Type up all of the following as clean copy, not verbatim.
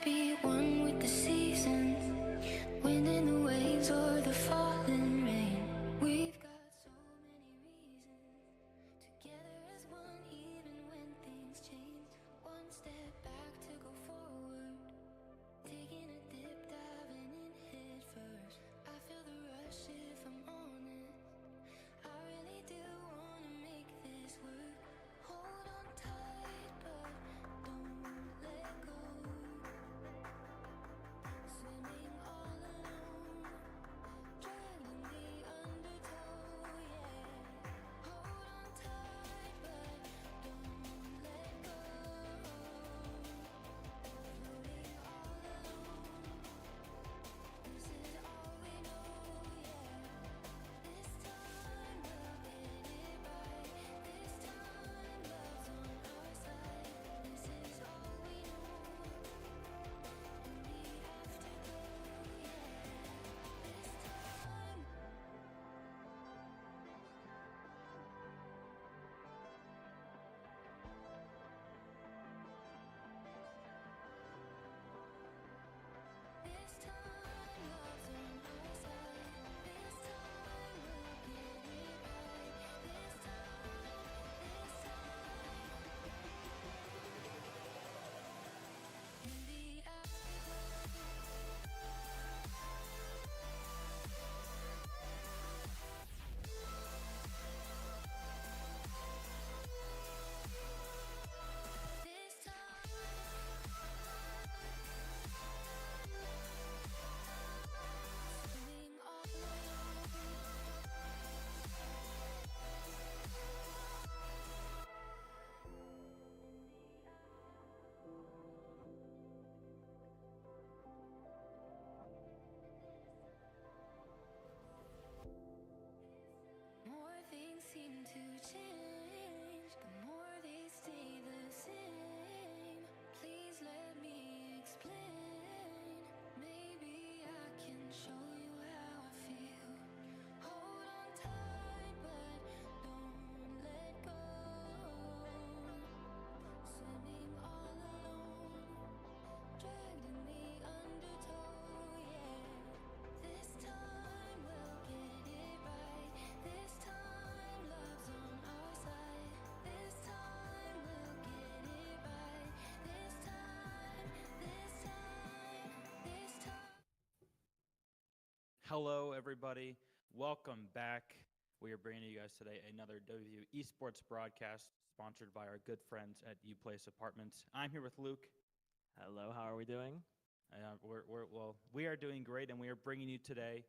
be one with the seasons, wind in the waves or the falling rain. We've got so many reasons, together as one even when things change. One step back to go forward, taking a dip, diving in head first. I feel the rush if I'm honest, I really do wanna make this work. Hold on tight but don't let go, swimming all alone, dragged in the undertow, yeah. Hold on tight but don't let go, floating all alone. This is all we know, yeah. This time we'll get it right. This time love's on our side. This is all we know, and we have to go, yeah. This time. This time love's on our side. This time we'll get it right. This time. In the this time. Swimming all alone. More things seem to change, the more they stay the same. Please let me explain. Maybe I can show you how I feel. Hold on tight, but don't let go. Swimming all alone, dragged in the undertow, yeah. This time we'll get it right. This time love's on our side. This time we'll get it right. This time. Hello, everybody. Welcome back. We are bringing you guys today another WVU Esports broadcast sponsored by our good friends at UPlace Apartments. I'm here with Luke. Hello, how are we doing? We are doing great, and we are bringing you today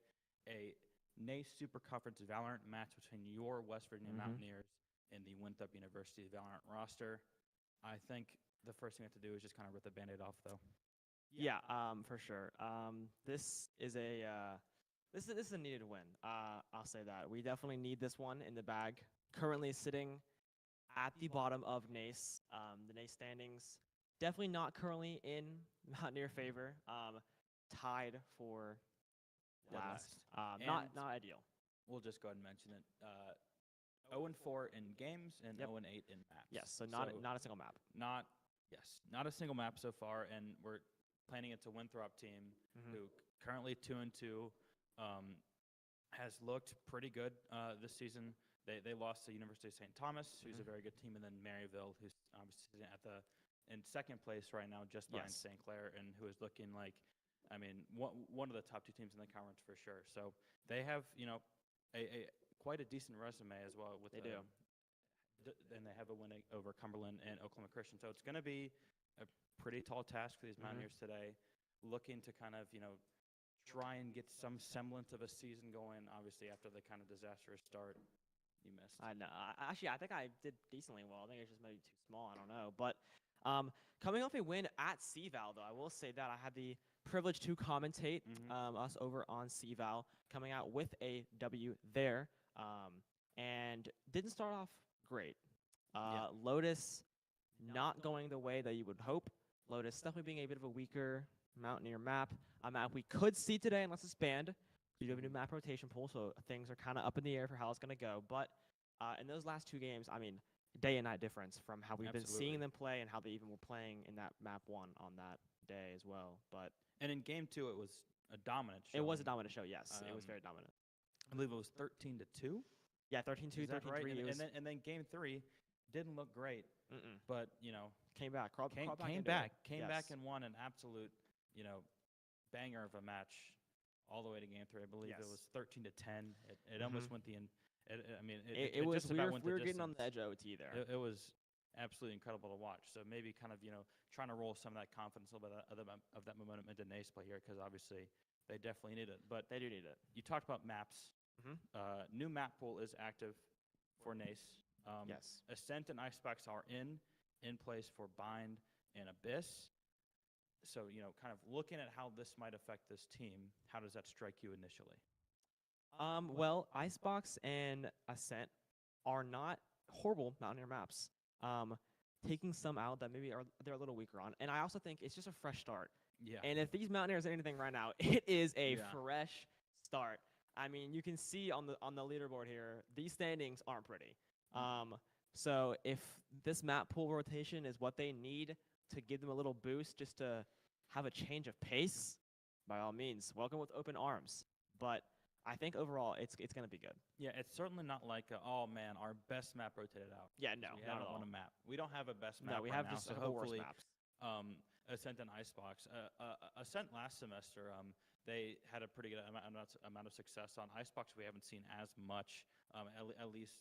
a NACE Super Conference Valorant match between your West Virginia Mountaineers and the Winthrop University Valorant roster. I think the first thing we have to do is just kind of rip the Band-Aid off, though. Yeah, for sure. This is a needed win. I'll say that we definitely need this one in the bag. Currently sitting at the bottom of NACE, the NACE standings. Definitely not currently in Mountaineer favor. Tied for Dead last. last. Not And ideal. We'll just go ahead and mention it. 0-4 in games and Yep. 0-8 in maps. Yes, so not a single map. Not a single map so far, and we're planning it's a Winthrop team who currently 2-2, has looked pretty good this season. They lost to University of St. Thomas, who's a very good team, and then Maryville, who's obviously in second place right now, just behind Yes. St. Clair, and who is looking like, I mean, one of the top two teams in the conference for sure. So they have, a quite a decent resume as well. They do. And they have a win over Cumberland and Oklahoma Christian. So it's going to be a pretty tall task for these Mountaineers today, looking to kind of, try and get some semblance of a season going, obviously, after the kind of disastrous start you missed. I know. Actually, I think I did decently well. I think it's just maybe too small. I don't know. But coming off a win at CVAL, though, I will say that I had the privilege to commentate us over on CVAL, coming out with a W there, and didn't start off great. Lotus not going the way that you would hope. Lotus definitely being a bit of a weaker Mountaineer map. A map we could see today unless it's banned. We do have a new map rotation pool, so things are kind of up in the air for how it's going to go. But in those last two games, I mean, day and night difference from how we've been Absolutely. seeing them play and how they even were playing in that map 1 on that day as well. But And in game 2, it was a dominant show. it was a dominant show, yes. It was Um, very dominant. I believe it was 13-2. Yeah, 13-2, Is that 13-3. right? It was, And then game 3 didn't look great, mm-mm. but Came back. Crawled came back came into back, it. came Yes. back and won an absolute banger of a match all the way to game 3. I believe it Yes. was 13-10. It almost went the end. I mean, It was just about went we the were getting on distance. the edge of OT there. It was absolutely incredible to watch. So maybe kind of trying to roll some of that confidence, a little bit of that momentum into NACE play here, because obviously they definitely need it. But They do need it. you talked about maps. Mhm. New map pool is active for NACE. Yes. Ascent and Icebox are in place for Bind and Abyss. So kind of looking at how this might affect this team, how does that strike you initially? Well, Icebox and Ascent are not horrible Mountaineer maps. Taking some out that maybe they're a little weaker on, and I also think it's just a fresh start. Yeah. And if these Mountaineers are anything right now, it is a Yeah. fresh start. I mean, you can see on the leaderboard here, these standings aren't pretty. So if this map pool rotation is what they need to give them a little boost, just to have a change of pace, by all means, welcome with open arms. But I think overall, it's going to be good. Yeah, it's certainly not like, oh man, our best map rotated out. Yeah, no, We not haven't at all. won a map. We don't have a best map. No, we right have now, just so a couple worse hopefully, maps. Ascent and Icebox. Ascent last semester, they had a pretty good amount of success on Icebox. We haven't seen as much, at least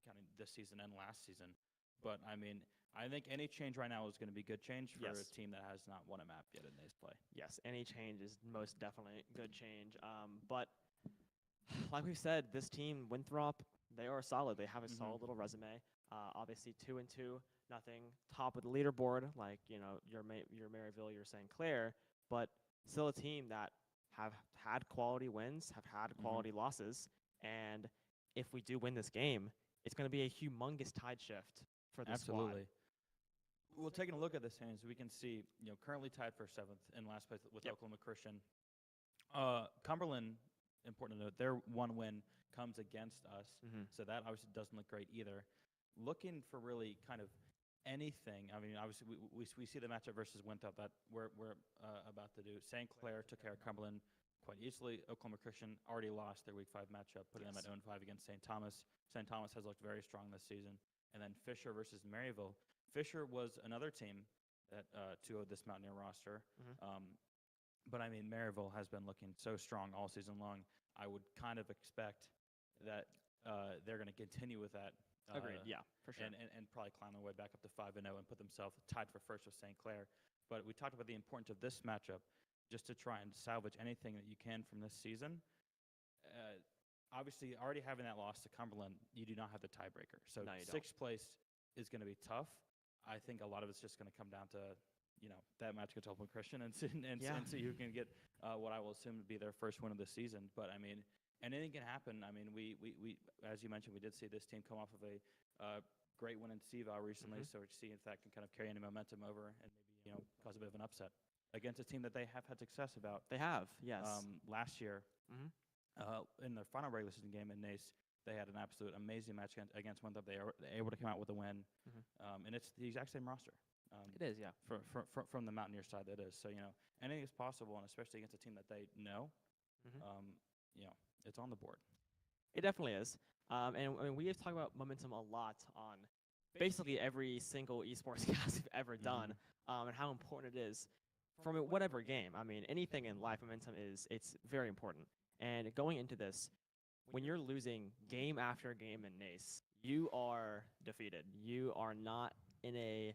kind of this season and last season. But I mean, I think any change right now is going to be good change for Yes. a team that has not won a map yet in NACE play. Yes, any change is most definitely good change. But like we've said, this team, Winthrop, they are solid. They have a solid little resume. Obviously, 2-2, nothing top of the leaderboard like your Maryville, your St. Clair, but still a team that have had quality wins, have had quality losses, and if we do win this game, it's going to be a humongous tide shift for the Absolutely. squad. Well, taking a look at the standings, we can see currently tied for 7th in last place with Yep. Oklahoma Christian. Cumberland, important to note, their one win comes against us, so that obviously doesn't look great either. Looking for really kind of anything. I mean, obviously we see the matchup versus Winthrop that we're about to do. St. Clair took care of Cumberland quite easily. Oklahoma Christian already lost their Week 5 matchup, putting them at 0-5 against St. Thomas. St. Thomas has looked very strong this season. And then Fisher versus Maryville. Fisher was another team that 2-0'd this Mountaineer roster. But I mean, Maryville has been looking so strong all season long. I would kind of expect that they're going to continue with that. Agreed. Yeah, for sure. And probably climb their way back up to 5-0 and put themselves tied for first with St. Clair. But we talked about the importance of this matchup just to try and salvage anything that you can from this season. Obviously, already having that loss to Cumberland, you do not have the tiebreaker. So No, you don't. 6th place is going to be tough. I think a lot of it's just going to come down to that match against Oklahoma Christian and see who can get what I will assume to be their first win of the season. But I mean, anything can happen. I mean, we as you mentioned, we did see this team come off of a great win in CVAL recently. So we're seeing if that can kind of carry any momentum over and maybe cause a bit of an upset against a team that they have had success about. They have, yes. Last year, in their final regular season game in NACE, they had an absolute amazing match against Winthrop. They were able to come out with a win, and it's the exact same roster. It is, yeah. From the Mountaineer side, that is. So anything is possible, and especially against a team that they know, it's on the board. It definitely is. And I mean, we have talked about momentum a lot on basically every single esports cast we've ever done, and how important it is from whatever game. I mean, anything in life, momentum it's very important. And going into this, when you're losing game after game in NACE, you are defeated. You are not in a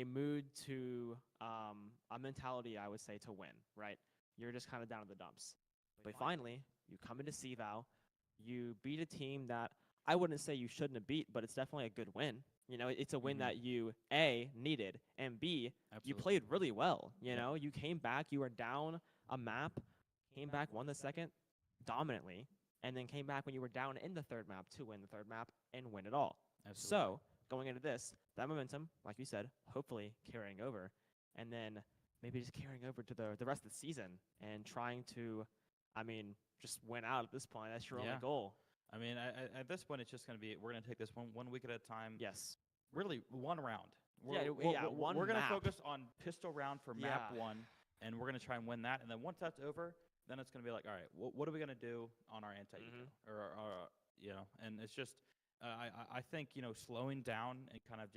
mood to a mentality, I would say, to win, right? You're just kind of down in the dumps. But finally, you come into CVAL, you beat a team that I wouldn't say you shouldn't have beat, but it's definitely a good win. It's a win that you, A, needed, and B, you played really well. You came back, you were down a map, came back, won the second dominantly, and then came back when you were down in the third map to win the third map and win it all. Absolutely. So, going into this, that momentum, like you said, hopefully carrying over, and then maybe just carrying over to the rest of the season and trying to, just win out at this point. That's your only goal. I mean, at this point, it's just going to be, we're going to take this one week at a time. Yes. really one round. One We're gonna map. focus on pistol round for map Yeah. 1, and we're gonna try and win that. And then once that's over, then it's gonna be like, all right, what are we gonna do on our anti-eco, or and it's just, I think slowing down and kind of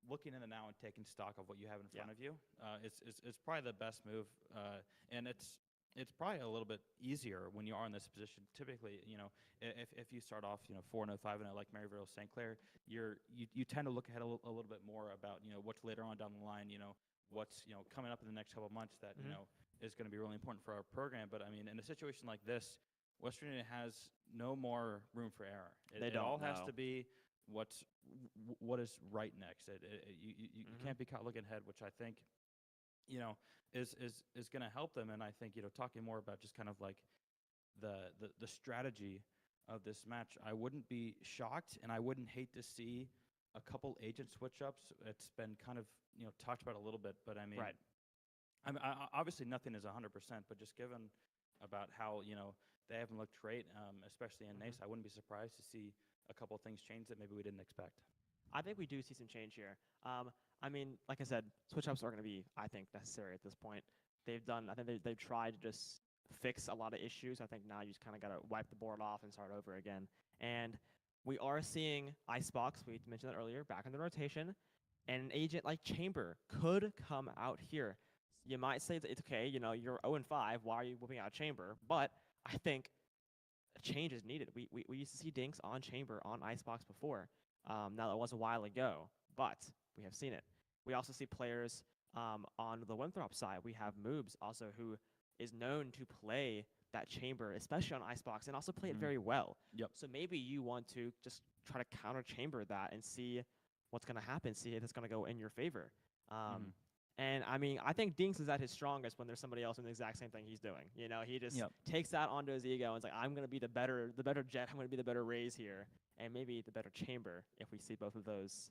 looking in the now and taking stock of what you have in front of you, it's probably the best move, and it's probably a little bit easier when you are in this position. Typically, if you start off 4-0, 5-0 like Maryville, St. Clair, you tend to look ahead a little bit more about what's later on down the line, what's coming up in the next couple of months that is going to be really important for our program. But I mean, in a situation like this, West Virginia has no more room for error. It all has to be what is right next. You can't be caught looking ahead, which I think is going to help them. And I think talking more about just kind of like the strategy of this match, I wouldn't be shocked and I wouldn't hate to see a couple agent switch ups. It's been kind of talked about a little bit, but I mean, Right. Obviously nothing is 100%, but just given about how they haven't looked great, especially in NACE, I wouldn't be surprised to see a couple things change that maybe we didn't expect. I think we do see some change here. I mean, like I said, switch ups are going to be, I think, necessary at this point. I think they've tried to just fix a lot of issues. I think now you just kind of got to wipe the board off and start over again. And we are seeing Icebox, we mentioned that earlier, back in the rotation. And an agent like Chamber could come out here. You might say that it's okay, you're 0-5, why are you whipping out Chamber? But I think a change is needed. We used to see dinks on Chamber on Icebox before. Now, that was a while ago, but we have seen it. We also see players on the Winthrop side. We have Moobs also, who is known to play that Chamber, especially on Icebox, and also play it very well. Yep. So maybe you want to just try to counter Chamber that and see what's going to happen, see if it's going to go in your favor. And I mean, I think Dinks is at his strongest when there's somebody else doing the exact same thing he's doing. He just takes that onto his ego and it's like, I'm going to be the better Jet, I'm going to be the better Raze here, and maybe the better Chamber if we see both of those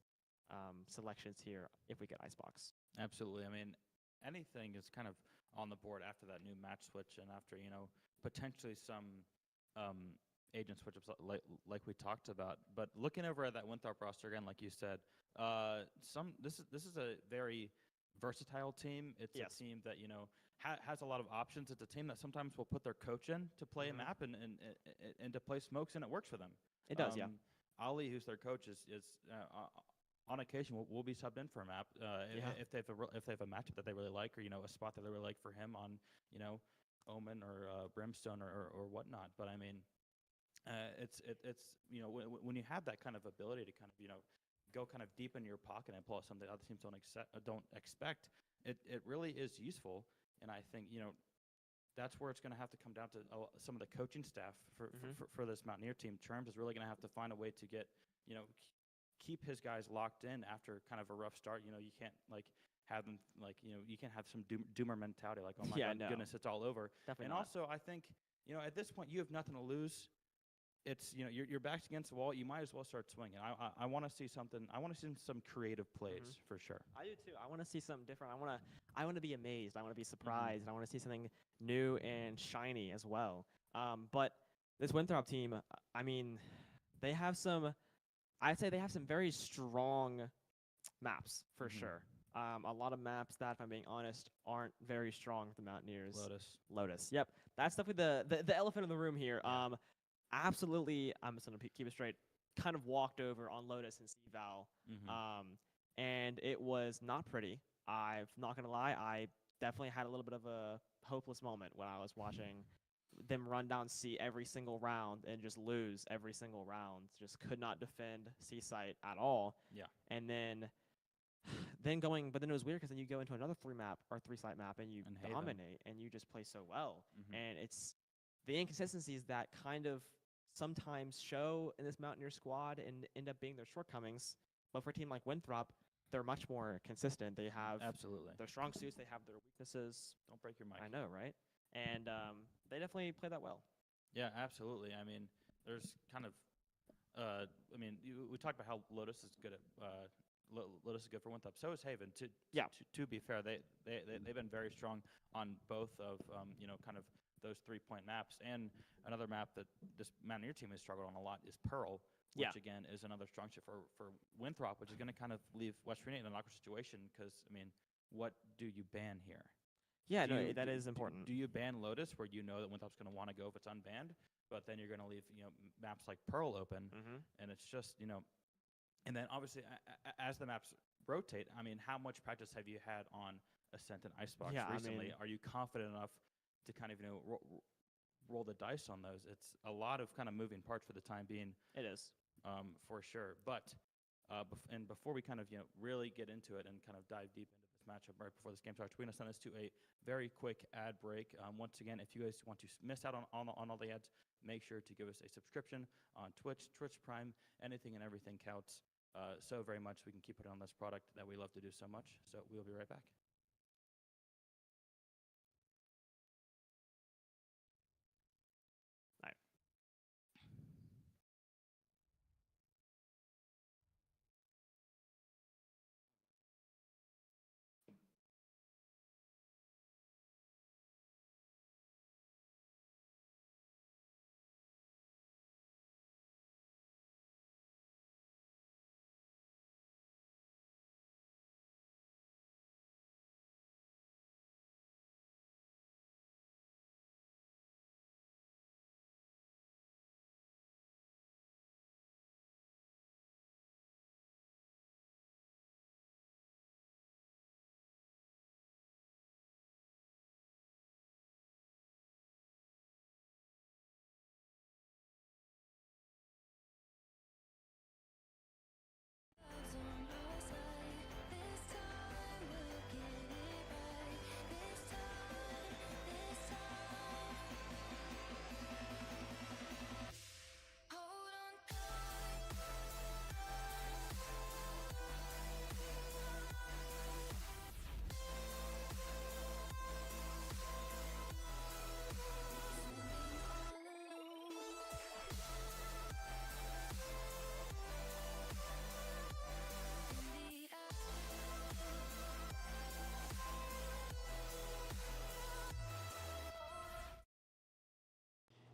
selections here if we get Icebox. Absolutely. I mean, anything is kind of on the board after that new match switch and after, potentially some agent switch-ups like we talked about. But looking over at that Winthrop roster again, like you said, this is a very versatile team. It's a team that has a lot of options. It's a team that sometimes will put their coach in to play a map and to play smokes, and it works for them. It does, yeah. Ali, who's their coach, is on occasion will be subbed in for a map if they have a matchup that they really like, or a spot that they really like for him on Omen or Brimstone or whatnot. But I mean, it's when you have that kind of ability to kind of go kind of deep in your pocket and pull out something other teams don't expect, it really is useful. And I think that's where it's going to have to come down to some of the coaching staff for this Mountaineer team. Terms is really going to have to find a way to get keep his guys locked in after kind of a rough start. You can't have them you can't have some doomer mentality like, oh my goodness, it's all over. Definitely and not. Also, I think at this point you have nothing to lose. It's your back's against the wall. You might as well start swinging. I want to see something. I want to see some creative plays for sure. I do too. I want to see something different. I want to be amazed. I want to be surprised. And I want to see something new and shiny as well. But this Winthrop team, I mean, they have some. I'd say they have some very strong maps for sure. A lot of maps that, if I'm being honest, aren't very strong with the Mountaineers. Lotus. Yep. That's definitely the elephant in the room here. Yeah. Absolutely, I'm just going to keep it straight, kind of walked over on Lotus and C-Val. And it was not pretty. I'm not going to lie. I definitely had a little bit of a hopeless moment when I was watching them run down C every single round and just lose every single round. Just could not defend C-Site at all. Yeah. And then but then it was weird because then you go into another 3-site map and you dominate and you just play so well. And it's the inconsistencies that kind of sometimes show in this Mountaineer squad and end up being their shortcomings. But for a team like Winthrop, they're much more consistent. They have their strong suits, they have their weaknesses. Don't break your mic. I know, right? And they definitely play that well. Yeah, absolutely. I mean, there's kind of, we talked about how Lotus is good at, Lotus is good for Winthrop. So is Haven. To be fair, they've been very strong on both of, kind of those 3-point maps. And another map that this Mountaineer team has struggled on a lot is Pearl. Yeah. which again is another strong suit for Winthrop, which is going to kind of leave West Virginia in an awkward situation because, I mean, what do you ban here? Yeah, Do no, you- that do- is do- important. Do you ban Lotus, where you know that Winthrop's going to want to go if it's unbanned, but then you're going to leave maps like Pearl open, Mm-hmm. and it's just and then obviously as the maps rotate, I mean, how much practice have you had on Ascent and Icebox Yeah, I recently? mean- Are you confident enough to kind of roll the dice on those? It's a lot of kind of moving parts for the time being, It is. for sure. But and before we kind of really get into it and kind of dive deep into this matchup right before this game starts, we're going to send us to a very quick ad break. Once again, if you guys want to miss out on all the ads, make sure to give us a subscription on Twitch Prime. Anything and everything counts so very much. We can keep putting on this product that we love to do so much. So we'll be right back. All right.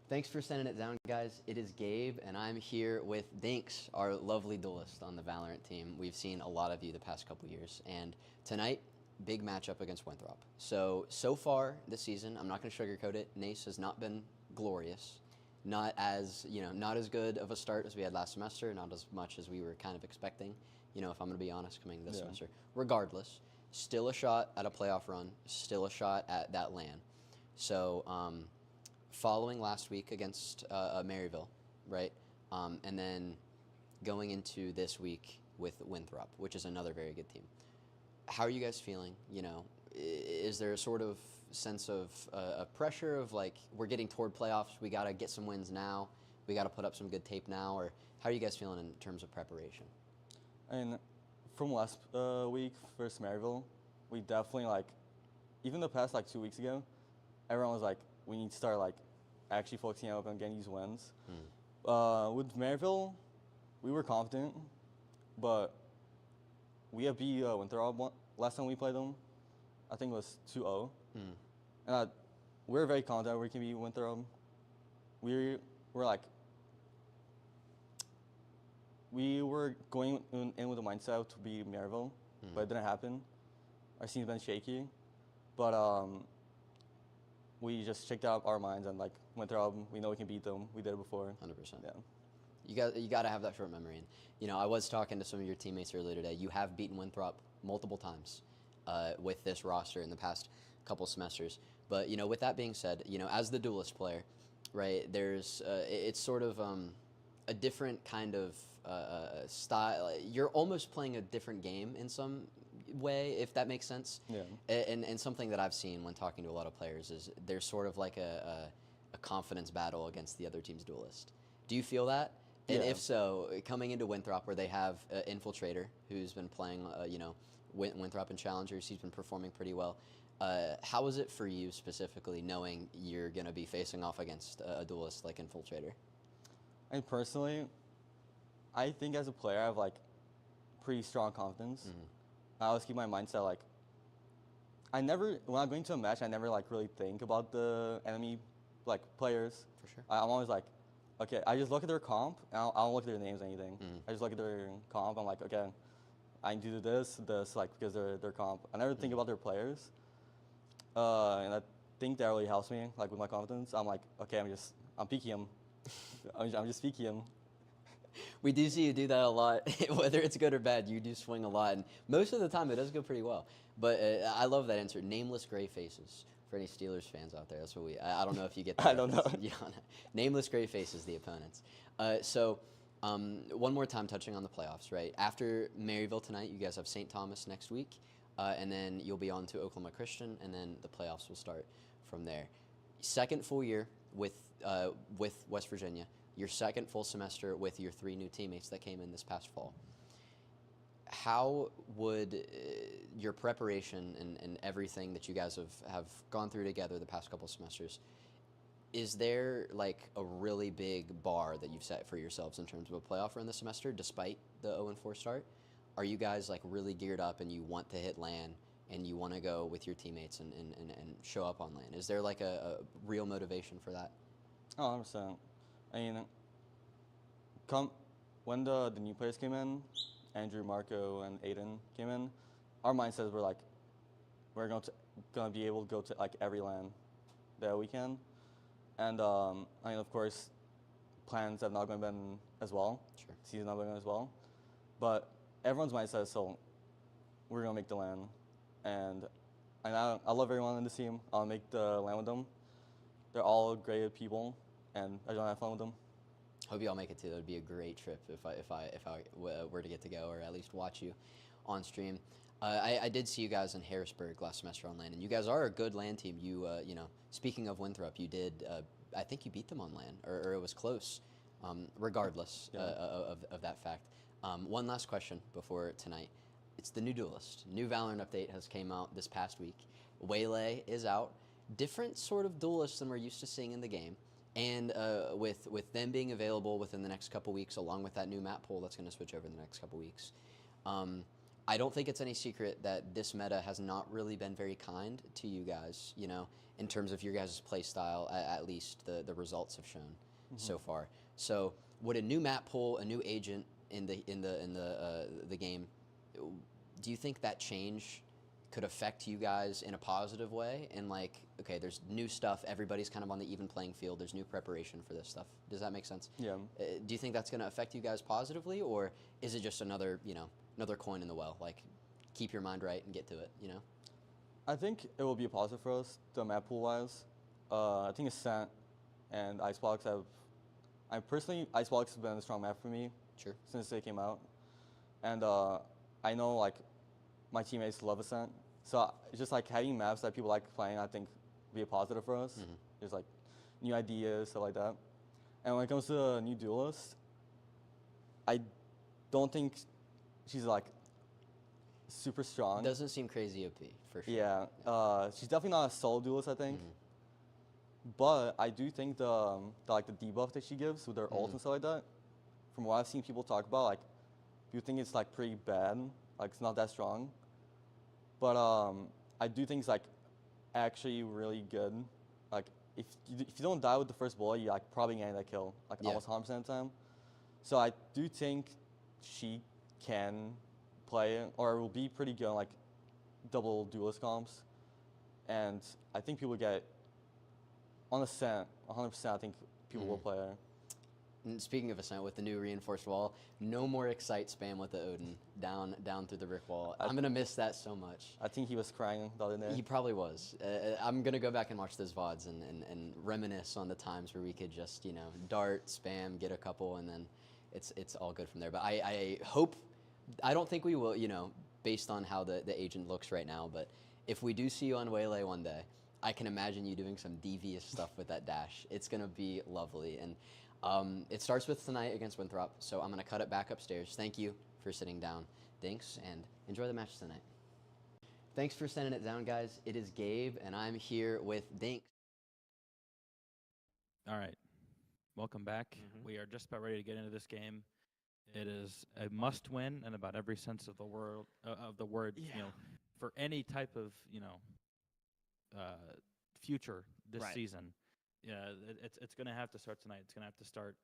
Thanks for sending it down, guys. It is Gabe, and I'm here with Dinks, our lovely duelist on the Valorant team. We've seen a lot of you the past couple years, and tonight, big matchup against Winthrop. So far this season, I'm not going to sugarcoat it. NACE has not been glorious, not as good of a start as we had last semester, not as much as we were kind of expecting. If I'm going to be honest, coming this semester. Regardless, still a shot at a playoff run, still a shot at that LAN. So. Following last week against Maryville, right? And then going into this week with Winthrop, which is another very good team. How are you guys feeling? Is there a sort of sense of a pressure of like, we're getting toward playoffs, we got to get some wins now, we got to put up some good tape now, or how are you guys feeling in terms of preparation? And from last week versus Maryville, we definitely even the past 2 weeks ago, everyone was like, we need to start actually focusing up on getting these wins. With Maryville, we were confident, but we have beat Winthrop last time we played them. I think it was 2-0. And we're very confident we can beat Winthrop. We were going in with the mindset to beat Maryville, but it didn't happen. Our team's been shaky, but we just checked out our minds and Winthrop, we know we can beat them. We did it before. 100%. Yeah. You got to have that short memory. And I was talking to some of your teammates earlier today. You have beaten Winthrop multiple times with this roster in the past couple semesters. But with that being said, as the duelist player, right? There's it's sort of a different kind of style. You're almost playing a different game in some way, if that makes sense. Yeah. And something that I've seen when talking to a lot of players is there's sort of like a confidence battle against the other team's duelist. Do you feel that? And Yeah. if so, coming into Winthrop, where they have Infiltrator, who's been playing, Winthrop and Challengers, he's been performing pretty well. How is it for you specifically, knowing you're going to be facing off against a duelist like Infiltrator? And personally, I think as a player, I have pretty strong confidence. I always keep my mindset when I'm going to a match, I never really think about the enemy players. For sure. I'm always okay, I just look at their comp. And I don't look at their names or anything. I just look at their comp. I'm like, okay, I need to do this, like because they're comp. I never think about their players. And I think that really helps me, like with my confidence. I'm like, okay, I'm peeking him. I'm just peeking him. We do see you do that a lot, whether it's good or bad. You do swing a lot, and most of the time it does go pretty well. But I love that answer. Nameless gray faces. For any Steelers fans out there, that's what I don't know if you get that. I don't know. Yeah, no. Nameless gray faces, the opponents. One more time touching on the playoffs, right? After Maryville tonight, you guys have St. Thomas next week, and then you'll be on to Oklahoma Christian, and then the playoffs will start from there. Second full year with West Virginia. Your second full semester with your 3 new teammates that came in this past fall. How would your preparation and everything that you guys have gone through together the past couple of semesters, is there like a really big bar that you've set for yourselves in terms of a playoff run this semester despite the 0-4 start? Are you guys like really geared up and you want to hit LAN and you want to go with your teammates and show up on LAN? Is there like a real motivation for that? Oh, 100%. I mean, when the new players came in, Andrew, Marco, and Aiden came in, our mindsets were like, we're gonna be able to go to like every LAN that we can, and I mean, of course, plans have not been as well. Sure. Season not going as well, but everyone's mindset is still, we're gonna make the LAN, and I love everyone in the team. I'll make the LAN with them. They're all great people, and I don't have fun with them. Hope you all make it too. That would be a great trip if I were to get to go or at least watch you on stream. I did see you guys in Harrisburg last semester on LAN, and you guys are a good LAN team. You speaking of Winthrop, you did. I think you beat them on LAN, or it was close. Regardless of that fact. One last question before tonight. It's the new duelist. New Valorant update has came out this past week. Waylay is out. Different sort of duelists than we're used to seeing in the game. And with them being available within the next couple weeks, along with that new map pool that's going to switch over in the next couple weeks, I don't think it's any secret that this meta has not really been very kind to you guys, in terms of your guys' play style, at least the results have shown so far. So would a new map pool, a new agent in the game, do you think that change could affect you guys in a positive way? And like, okay, there's new stuff. Everybody's kind of on the even playing field. There's new preparation for this stuff. Does that make sense? Yeah. Do you think that's going to affect you guys positively, or is it just another coin in the well? Like, keep your mind right and get to it. I think it will be a positive for us, the map pool wise. I think Ascent and Icebox Icebox has been a strong map for me. Sure. Since they came out, and I know like my teammates love Ascent, so it's just like having maps that people like playing. I think would be a positive for us. There's like new ideas, stuff like that. And when it comes to the new duelist, I don't think she's like super strong. Doesn't seem crazy OP for sure. Yeah, she's definitely not a solo duelist, I think. But I do think the debuff that she gives with her ult and stuff like that, from what I've seen people talk about, like people think it's like pretty bad, like it's not that strong. But I do think it's like actually really good. Like if you don't die with the first bullet, you're like probably getting that kill, like almost 100% of the time. So I do think she can play or will be pretty good on like double duelist comps, and I think people get on Ascent 100%. I think people will play her. And speaking of Ascent, with the new reinforced wall, no more Excite spam with the Odin down through the brick wall. I'm gonna miss that so much. I think he was crying the other day. He probably was. I'm gonna go back and watch those VODs and reminisce on the times where we could just dart, spam, get a couple, and then it's all good from there. But I hope, I don't think we will, based on how the agent looks right now. But if we do see you on Waylay one day, I can imagine you doing some devious stuff with that dash. It's gonna be lovely. And it starts with tonight against Winthrop, so I'm going to cut it back upstairs. Thank you for sitting down, Dinks, and enjoy the match tonight. Thanks for sending it down, guys. It is Gabe, and I'm here with Dinks. All right. Welcome back. We are just about ready to get into this game. It is a must-win in about every sense of the word. For any type of future this season. Yeah, it's going to have to start tonight. It's going to have to start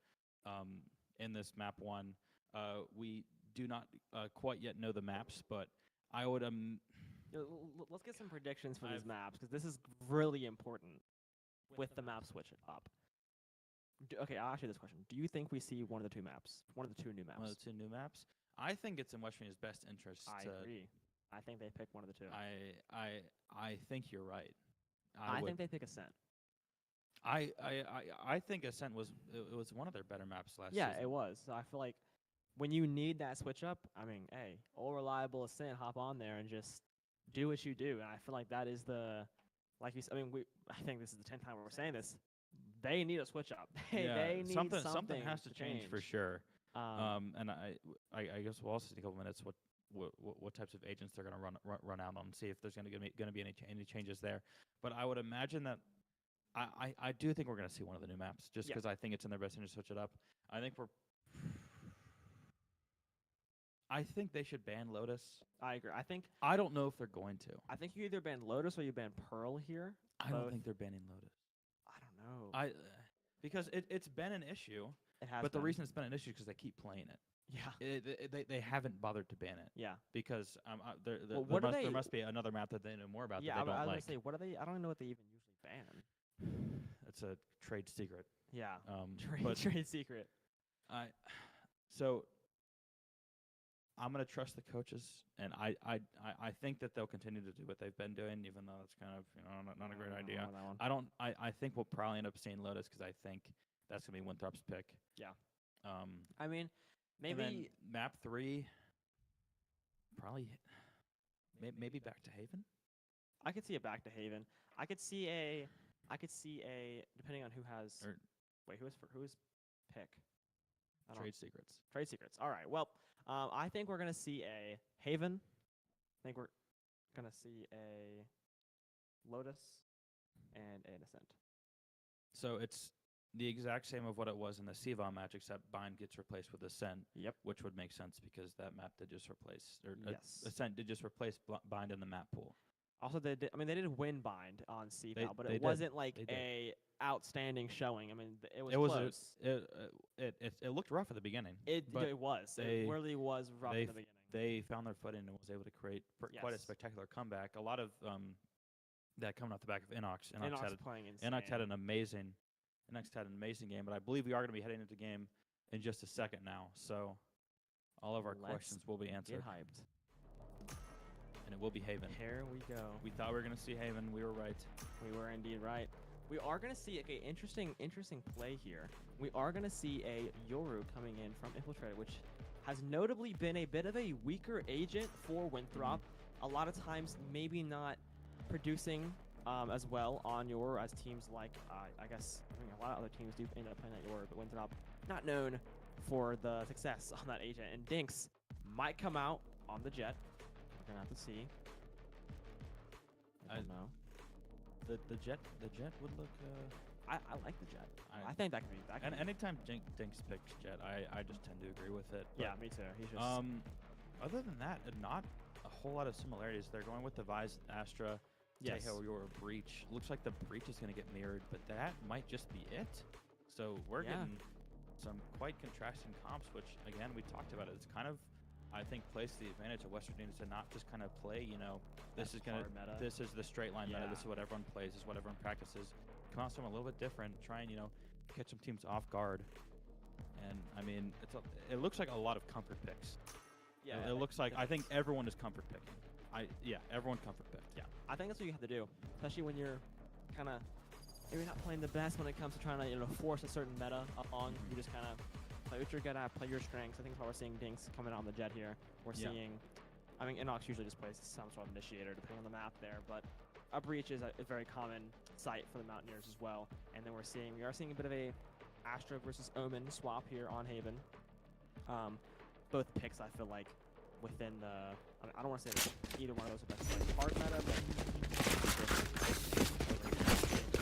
in this map 1. We do not quite yet know the maps, but I would Let's get some predictions for these I've- maps because this is really important with the map switch up. Okay, I'll ask you this question: do you think we see one of the two maps, one of the two new maps? one of the 2 new maps. I think it's in West Virginia's best interest. I agree. I think they pick one of the two. I think you're right. I think they pick Ascent. I think Ascent was one of their better maps last Yeah, season. it was. So I feel like when you need that switch up, I mean, hey, all reliable Ascent, hop on there and just do what you do. And I feel like that is like you said. I mean, I think this is the 10th time we're saying this. They need a switch up. They need something has to change for sure. And I guess we'll also see in a couple minutes what types of agents they're going to run out on, see if there's going to be any changes there. But I would imagine that I do think we're going to see one of the new maps, just because I think it's in their best interest to switch it up. I think they should ban Lotus. I agree. I don't know if they're going to. I think you either ban Lotus or you ban Pearl here. I don't think they're banning Lotus. I don't know. Because it's been an issue. It has But the been. reason it's been an issue is because they keep playing it. Yeah. They haven't bothered to ban it. Yeah. Because what are there they- must be another map that they know more about Yeah. that they I don't was like. gonna say, what are they? I don't even know what they even usually ban. It's a trade secret. Yeah. But Trade secret. so I'm gonna trust the coaches, and I think that they'll continue to do what they've been doing, even though it's kind of not a great idea. I think we'll probably end up seeing Lotus because I think that's gonna be Winthrop's pick. Yeah. I I mean, and then maybe map 3, probably maybe back to Haven. I could see it back to Haven. I could see a depending on who has. Wait, who's pick? I don't- Trade secrets. Trade secrets. All right. Well, I think we're gonna see a Haven. I think we're gonna see a Lotus and an Ascent. So it's the exact same of what it was in the CVOM match, except Bind gets replaced with Ascent. Yep. Which would make sense because that map did just replace, or Yes. Ascent did just replace Bind in the map pool. Also, they did win Bind on CVAL, but they it did. wasn't like They did. a outstanding showing. I mean, it was It was close. it looked rough at the beginning. It but was. they- It really was rough they in the beginning. They found their footing and was able to create quite a Yes. spectacular comeback. A lot of that coming off the back of Inox. Inox playing insane. Inox had an amazing game, but I believe we are going to be heading into the game in just a second now. So all of our Let's questions will be answered, Get hyped. and it will be Haven. Here we go. We thought we were going to see Haven. We were right. We were indeed right. We are going to see interesting play here. We are going to see a Yoru coming in from Infiltrator, which has notably been a bit of a weaker agent for Winthrop. A lot of times, maybe not producing as well on Yoru as teams like, I mean, a lot of other teams do end up playing that Yoru, but Winthrop not known for the success on that agent. And Dinks might come out on the Jet. We're going to have to see. I don't know. The jet would look. I like the Jet. I think that could be. And anytime Dinks picks Jet, I just tend to agree with it. Yeah, me too. He's just. Other than that, not a whole lot of similarities. They're going with the Vise Astra. Yes. Teho your Breach. Looks like the Breach is going to get mirrored, but that might just be it. So we're getting some quite contrasting comps, which again we talked about it. It's kind of, I think, plays to the advantage of West Virginia to not just kind of play. This is the straight line meta. This is what everyone plays. This is what everyone practices. Come out something a little bit different. Try and catch some teams off guard. And I mean, it looks like a lot of comfort picks. Yeah. It looks like I think everyone is comfort picking. Everyone comfort picked. Yeah. I think that's what you have to do, especially when you're kind of maybe not playing the best when it comes to trying to force a certain meta along. You just kind of play what you're good at, play your strengths. I think that's why we're seeing Dinks coming on the Jet here. We're seeing, I mean, Inox usually just plays some sort of initiator depending on the map there, but a Breach is a very common sight for the Mountaineers as well. And then we are seeing a bit of a Astra versus Omen swap here on Haven. Both picks, I feel like, within the, I don't want to say that either one of those are best hard meta,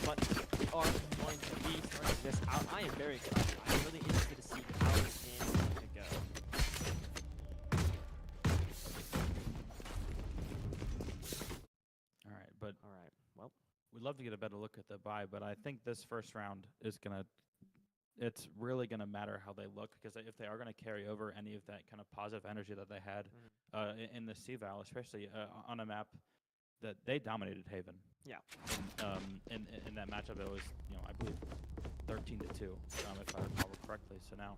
but we are going to be starting this out. I am very excited. I'm really interested to see how this game is going to go. All right, but All right. Well, we'd love to get a better look at the bye, but I think this first round is gonna it's really going to matter how they look, because if they are going to carry over any of that kind of positive energy that they had in the CVAL, especially on a map that they dominated Haven. Yeah. In that matchup, it was, I believe 13-2, if I recall correctly. So now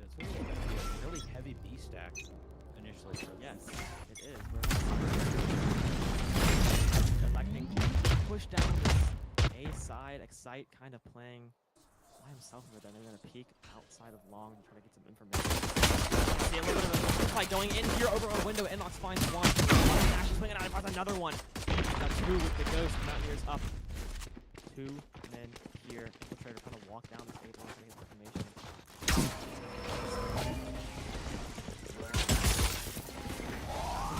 it's really going to be a really heavy B stack initially. Yes, it is. Electing to push down this A side. Excite kind of playing by himself over there. They're going to peek outside of long and try to get some information. See a little bit of a fight going in here over a window. Inox finds one. Nash is swinging out. He finds another one. Got two with the ghost. Mountaineers up. 2 men here. Infiltrator kind of walk down this A block and get information.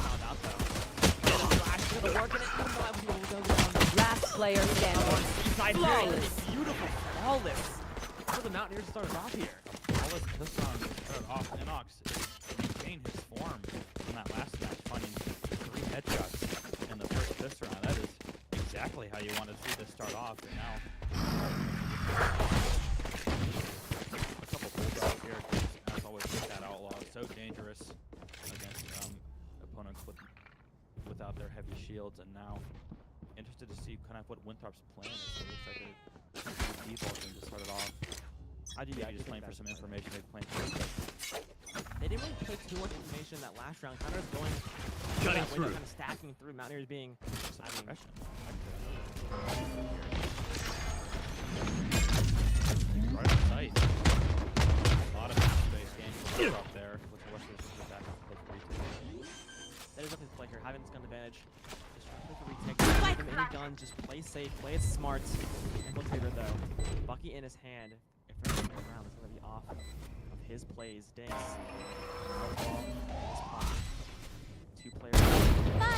Found out though. Last player standing. Side beautiful flawless. How the Mountaineers started off here. Flawless this round started off. Inox maintained his form from that last match, finding 3 headshots in the first this round. That is exactly how you want to see this start off. And now a couple bulldogs here, as always, with that outlaw. So dangerous against opponents without their heavy shields. And now interested to see kind of what Winthrop's plan is. It looks like they're defaulting to start it off. Just playing for some information. They're playing for They didn't really play too much information that last round. Kind of going that window, kind of stacking through. Mountaineers being Right on sight. A lot of space gain up there. With the rest of this back play for retake. That is up his play here. Having this gun advantage. Just trying to play for retake. Don't give him any guns. Just play safe. Play it smart. Infiltrator though. Bucky in his hand. If everything goes around, it's going to be off of his plays. Dinks. Outlaw in his pocket. 2 players.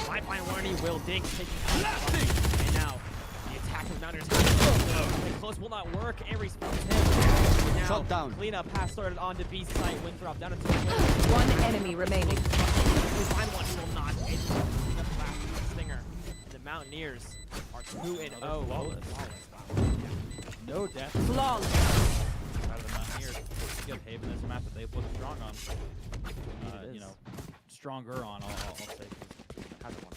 Lifeline warning. Will Dinks taking out. And now the attack of Mountaineers. Play close will not work. Aries finds him. Now, Shut down. Cleanup pass started on to B site. Winthrop down to 2 players. One enemy remaining. We find one. He will not. It's cleanup last Stinger. And the Mountaineers are 2-0. Flawless. No death. Flawless. Out of the Mountaineers. Give Haven this map that they've looked strong on. Stronger on, I'll say. Haven't won.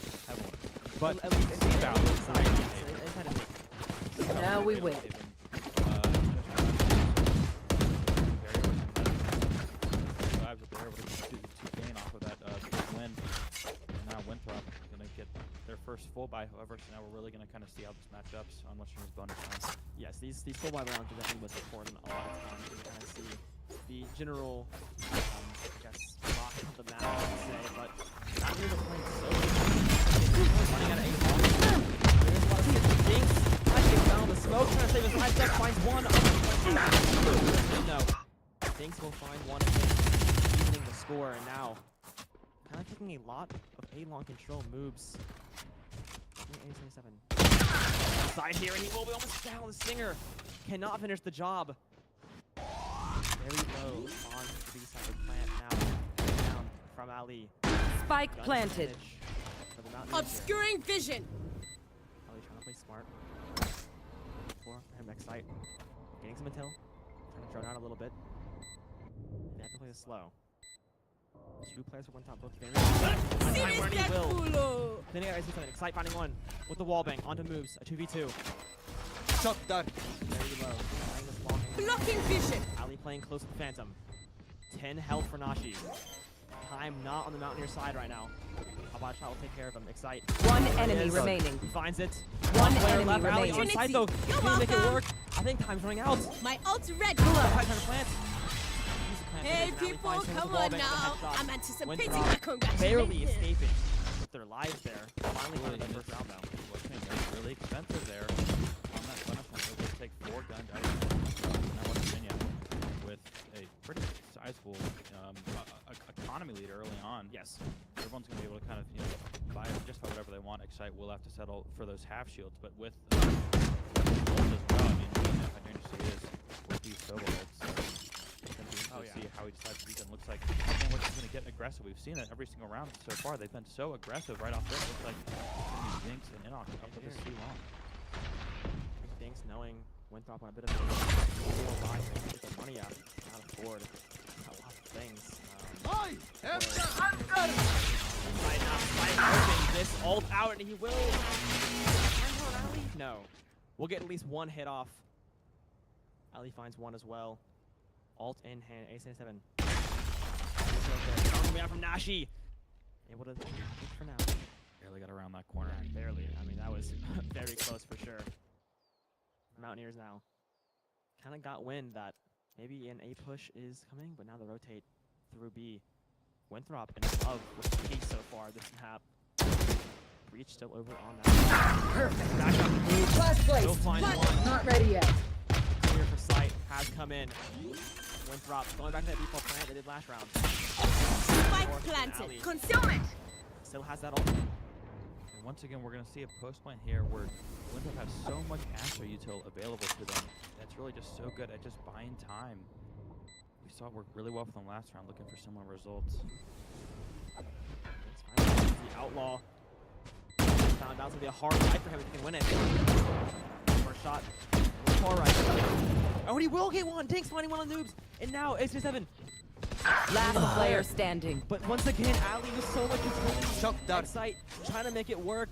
But at least it's Now we win. Gain off of that big win. And now Winthrop gonna get their first full buy. However, so now we're really gonna kind of see how this matchups on Western's bonus rounds. Yes, these full buy rounds are definitely what's important a lot of times. You kind of see the general, I guess, lock of the map, I would say, but not really playing so good. Running out of 8 balls. There's a lot of skills. Dinks, flashing down the smoke, trying to save his life. Deck finds one. No. Dinks will find one again, evening the score, and now kind of taking a lot of A-long control moves. A77. Side here, and he will be almost down. The Stinger cannot finish the job. Very low on the B side of the plant now. Down from Ali. Spike Gun planted. advantage for the Mountaineers Obscuring vision. here. Ali trying to play smart. For him, Excite. Getting some intel. Trying to drone out a little bit. They have to play this slow. 2 players for one top, both very will. Then he got something. Excite finding one with the wall bang onto moves. A 2v2. Shot done. Very low. Playing this long. Blocking vision. Ali playing close with Phantom. 10 health for Nashi. Time not on the Mountaineer side right now. About shot will take care of him. Excite. One enemy Yes. remaining. He finds it. One player enemy left. Ali remaining. on side though. You're Can make it welcome. work? I think time's running out. My ult's ready. Trying to plant. Hey people, come on now. I'm anticipating Winthrop my congratulations. barely escaping with their lives there. Finally Really, winning the first round though. It's really expensive there on that punishment. They'll just take 4 guns out of West Virginia with a pretty sizable economy lead early on. Yes. Everyone's going to be able to kind of buy just about whatever they want. Excite will have to settle for those half shields, but with as well, I mean, how dangerous he is with these solo ults. See how he decides to use them. Looks like Winthrop is going to get aggressive. We've seen it every single round so far. They've been so aggressive right off the bat. Looks like Dinks and Inox up with the C long. Dinks knowing Winthrop on a bit of a buy, get the money out, not afford a lot of things. Might not fight this ult out, and he will. No, we'll get at least one hit off. Ali finds one as well. Ult in hand, ace 7. Coming out from Nashi. Able to for now. Barely got around that corner. Barely. I mean, that was very close for sure. Mountaineers now kind of got wind that maybe an A push is coming, but now they rotate through B. Winthrop in love with the pace so far this map. Breach still over on that. Perfect. Dash out the move. Last place. Still finds one. Not ready yet. Clear for sight has come in. Winthrop going back to that default plan they did last round. Spike North and planted. alley. Concealment. Still has that ult. And once again, we're going to see a post plant here where Winthrop has so much Astro util available to them. That's really just so good at just buying time. We saw it work really well for them last round, looking for similar results. The Outlaw found out to be a hard fight for him if he can win it. First shot. Far right. Oh, and he will get one. Dinks finding one on noobs. And now ace 7. Last player standing. But once again, Ali with so much utility. Excite, trying to make it work.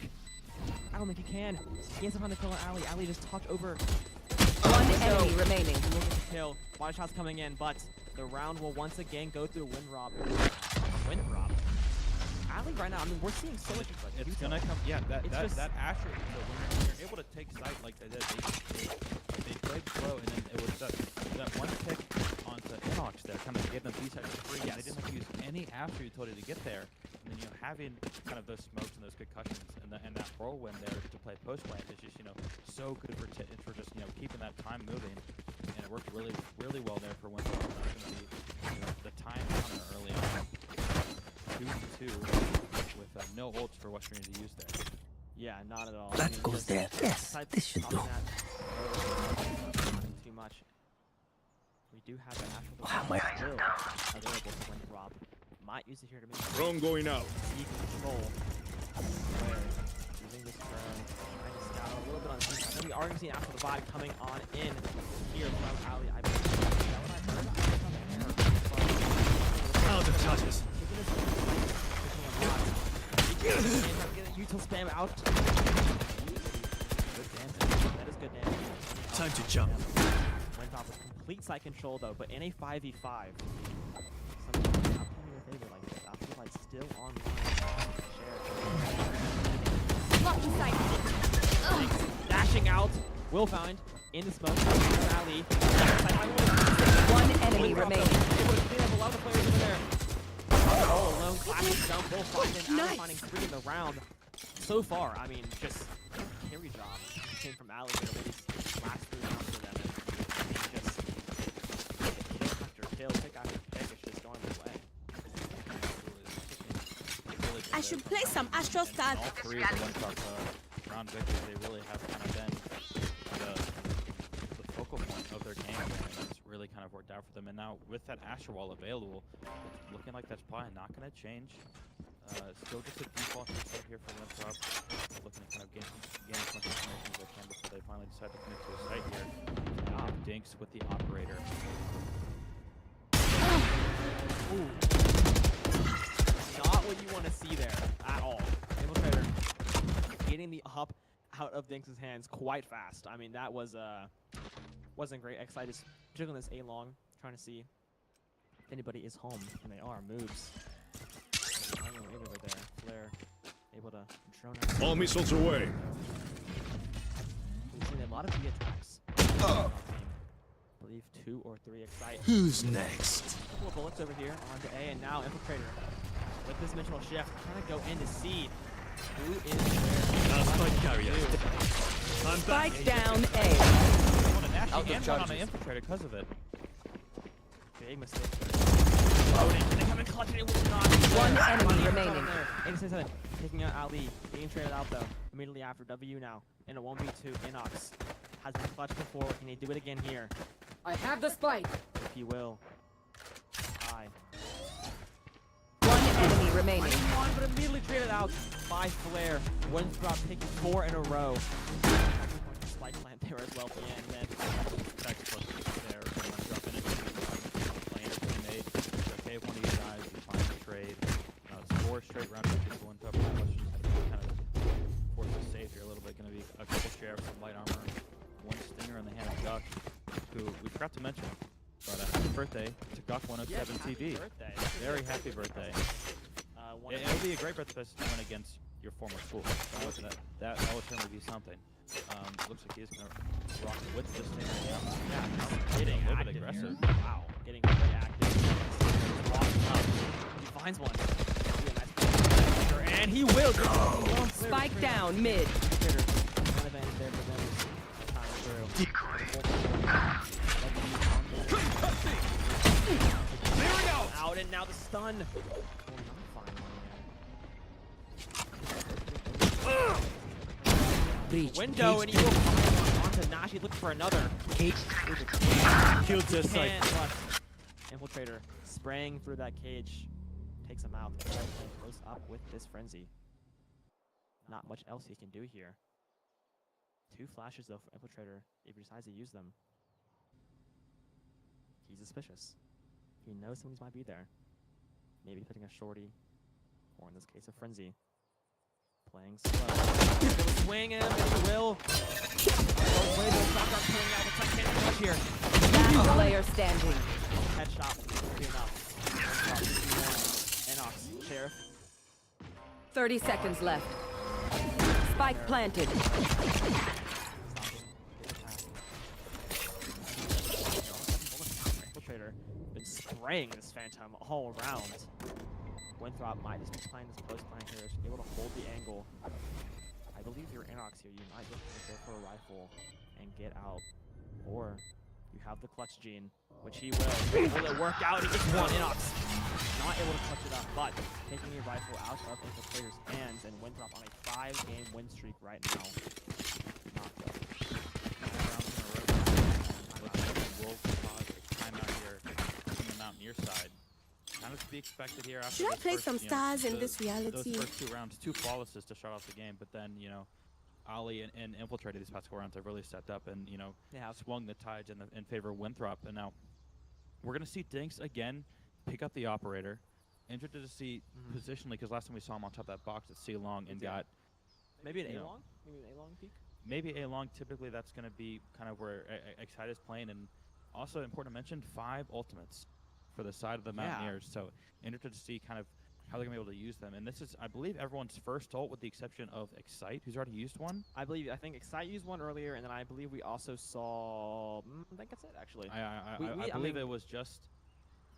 I don't think he can. He has to find the kill on Ali. Ali just talked over. One enemy remaining. He will get the kill. Body shots coming in, but the round will once again go through Winthrop. Ali right now, I mean, we're seeing so much. It's going to come, yeah, that Astro util, when you're able to take sight like they did, they played slow, and then it was that one pick onto Inox there kind of gave them B-side for free. Yes. They didn't have to use any Astro utility to get there. And then, having kind of those smokes and those concussions and that whirlwind there to play post plant is just, so good for just, keeping that time moving. And it worked really, really well there for Winthrop. The time counter early on. 2-2 with no ults for Western to use there. Yeah, not at all. That goes there. Yes, this should do. Not too much. We do have an actual still available to Winthrop. Might use it here to make Drone going out. see control. Where using this drone, trying to scout a little bit on the inside. Then we are going to see an actual divide coming on in here from Ali. I believe. Is that what I heard? Out of touches. Util spam out. Good damage. That is good damage. Time to jump. Winthrop with complete side control though, but in a 5v5. Something not playing in their favor like this. Afterlight still online. Lucky sight. Dashing out. Will find in the smoke. Alley. One enemy remaining. They have a lot of players over there. All alone, classic jump, both finding 3 in the round. So far, I mean, just carry job came from Ali there, but these last 3 rounds for them. And just kill after kill, pick after pick, it's just going their way. I should play some Astro Stars. All 3 of the Winthrop round victories, they really have kind of been the focal point of their game. And it's really kind of worked out for them. And now with that Astro Wall available, it's looking like that's probably not going to change. Still just a default set here for Winthrop. Looking to kind of gain as much information as they can before they finally decide to commit to a site here. Dinks with the operator. Ooh. Not what you want to see there at all. Infiltrator getting the up out of Dinks' hands quite fast. I mean, that was wasn't great. Excite is jiggling this A-long, trying to see if anybody is home, and they are. Moves. Over there. Flare able to drone out. All missiles away. We've seen a lot of B attacks. I believe 2 or 3 Excite. Who's next? Couple of bullets over here onto A, and now Infiltrator with this dimensional shift trying to go in to see who is there. Spike carrier. I'm back. Spike down A. On an Ashy Out the and one on charges. an Infiltrator because of it. Big mistake. They come in clutch and it will not. One enemy remaining. 87, taking out Ali, being traded out though. Immediately after WVU now in a 1v2. Inox has been clutched before. Can he do it again here? I have the spike. If he will. Aye. One enemy remaining. One, but immediately traded out by Flare. Winthrop taking 4 in a row. Spike plant there as well at the end. And Textbook there from Winthrop, and it's playing a teammate. It's okay if one of you guys, you find a trade. It's 4 straight round pitches to Winthrop. That was just kind of force the save here a little bit. Going to be a couple sheriffs, some light armor, 1 stinger in the hand of Duck, who we forgot to mention. But happy birthday to Gok107 TV. Birthday. Very happy birthday. It'll be a great birthday to win against your former school. That will certainly be something. Looks like he's going to rock it with this thing right now. Yeah, getting a little bit active aggressive. here. Wow, getting very active. Walking up. He finds one. And he will. Spike down mid. One advantage there for them. Time through. Clearing out. Out and now the stun. Breach. Window and he will find onto Nashi looking for another. Cage. Killed this side. Infiltrator spraying through that cage. Takes him out. Playing close up with this frenzy. Not much else he can do here. 2 flashes though for Infiltrator if he decides to use them. He's suspicious. He knows somebody might be there. Maybe putting a shorty, or in this case a frenzy. Playing slow. He's gonna swing him, and he will. Here. Last player standing. Headshot. Good enough. Enox, Sheriff. 30 seconds left. Spike planted. Infiltrator been spraying this Phantom all around. Winthrop might just be playing this close plan here, able to hold the angle. I believe you're Inox here. You might just go for a rifle and get out. Or you have the clutch gene, which he will. Will it work out? He gets one. Inox not able to clutch it up, but taking a rifle out of Infiltrator's hands, and Winthrop on a 5-game win streak right now. Not go. Will cause a timeout here on the Mountaineer side. Kind of to be expected here after Should I this play first, some stars in those this reality? first 2 rounds, 2 flawlesses to start off the game, but then, Ali and Infiltrator these past 4 rounds have really stepped up and, swung the tides in favor of Winthrop. And now we're going to see Dinks again pick up the operator. Interested to see positionally, because last time we saw him on top of that box at C-Long and got... Maybe an A-Long? Maybe an A-Long peak? Maybe A-Long, typically that's going to be kind of where Excite is playing. And also important to mention, 5 ultimates for the side of the Mountaineers. So interested to see kind of how they're going to be able to use them. And this is, I believe, everyone's first ult with the exception of Excite, who's already used one. I think Excite used one earlier, and then I believe we also saw... I think that's it, actually. I believe it was just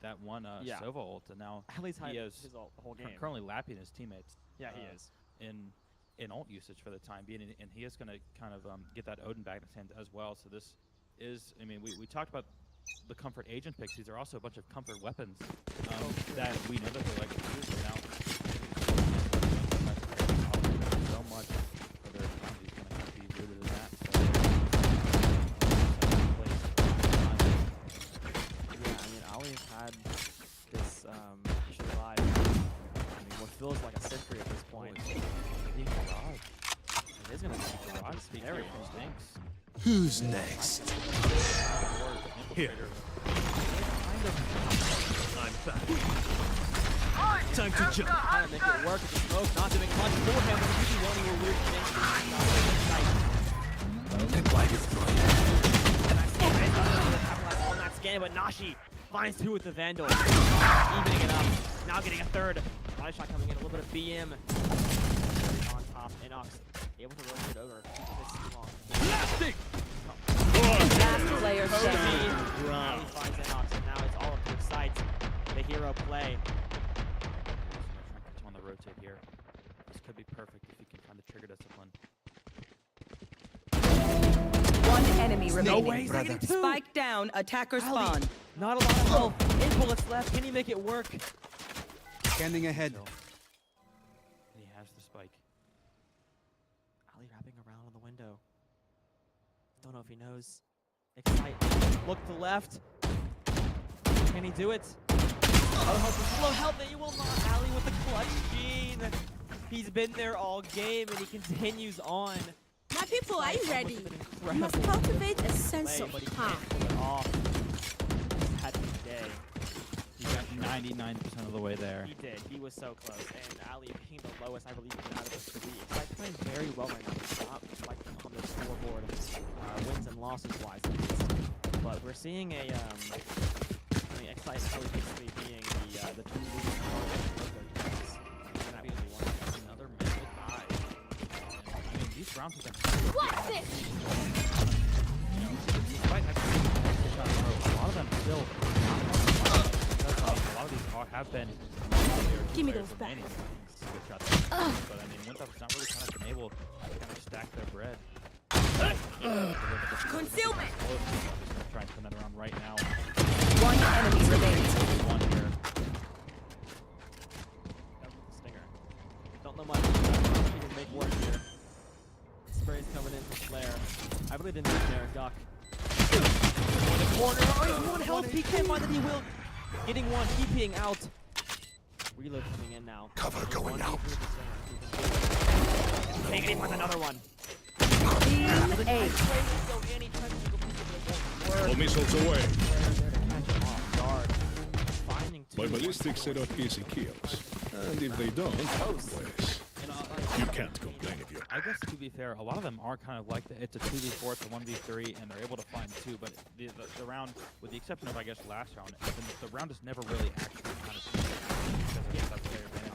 that one Sova ult, and now at least he is his ult the whole game. Currently lapping his teammates. Yeah, he is. In ult usage for the time being, and he is going to kind of get that Odin back in his hand as well. So this is, I mean, we talked about the comfort agent picks. These are also a bunch of comfort weapons that we know that they like to use. And now so much for their economy is going to have to be rooted in that. Yeah, I mean, Ali's had this live. I mean, what feels like a century at this point. It is going to be garage. Very Dinks. Who's next? Here. I'm back. Time to jump. Trying to make it work. The smoke not doing much for him. But he's the only weird thing. And I see it on that scan, but Nashi finds 2 with the Vandal. Evening it up. Now getting a 3rd. Body shot coming in. A little bit of BM. On top. Inox able to rotate over. Blasting! Last player standing. Now he finds Inox, and now it's all up to Excite. The hero play. On the rotate here. This could be perfect if you can find the trigger discipline. 1 enemy remaining. way, he's getting 2. Spike down, attacker spawn. Not a lot of health. 8 bullets left. Can he make it work? Scanning ahead. And he has the spike. Ali wrapping around on the window. Don't know if he knows. Excite. Look to left. Can he do it? Slow health that you will not. Ali with the clutch gene. He's been there all game and he continues on. My people, are you ready? You Incredible must cultivate a sense play, of but he calm. can't pull it off. He's had a day. He got 99% of the way there. He did. He was so close. And Ali being the lowest, I believe, out of the three. Excite playing very well right now. He's not reflecting on the scoreboard, wins and losses wise. But we're seeing a, I mean, Excite Ali basically being the two leading players of their teams. And that really one. Another mid buy. I mean, these rounds have been. What's this? Despite having a shot in a row, a lot of them still. A lot of these have been. Give me those back. But I mean, Winthrop's not really kind of been able to kind of stack their bread. Concealment. Just gonna try and turn that around right now. One enemy remaining. One here. That was the stinger. Don't know much. He can make work here. Spray's coming in from Flare. I believe in there, Duck. In the corner. Oh, he's one health. He can't find that he will. Getting one, TPing out. Reload coming in now. Cover going out. Taking him with another one. Team A. All missiles away. My My ballistic setup easy kills. And if they don't, well, you can't complain if you. I guess to be fair, a lot of them are kind of like it's a 2v4, it's a 1v3, and they're able to find two. But the round, with the exception of I guess last round, the round is never really actually kind of because that's their advantage.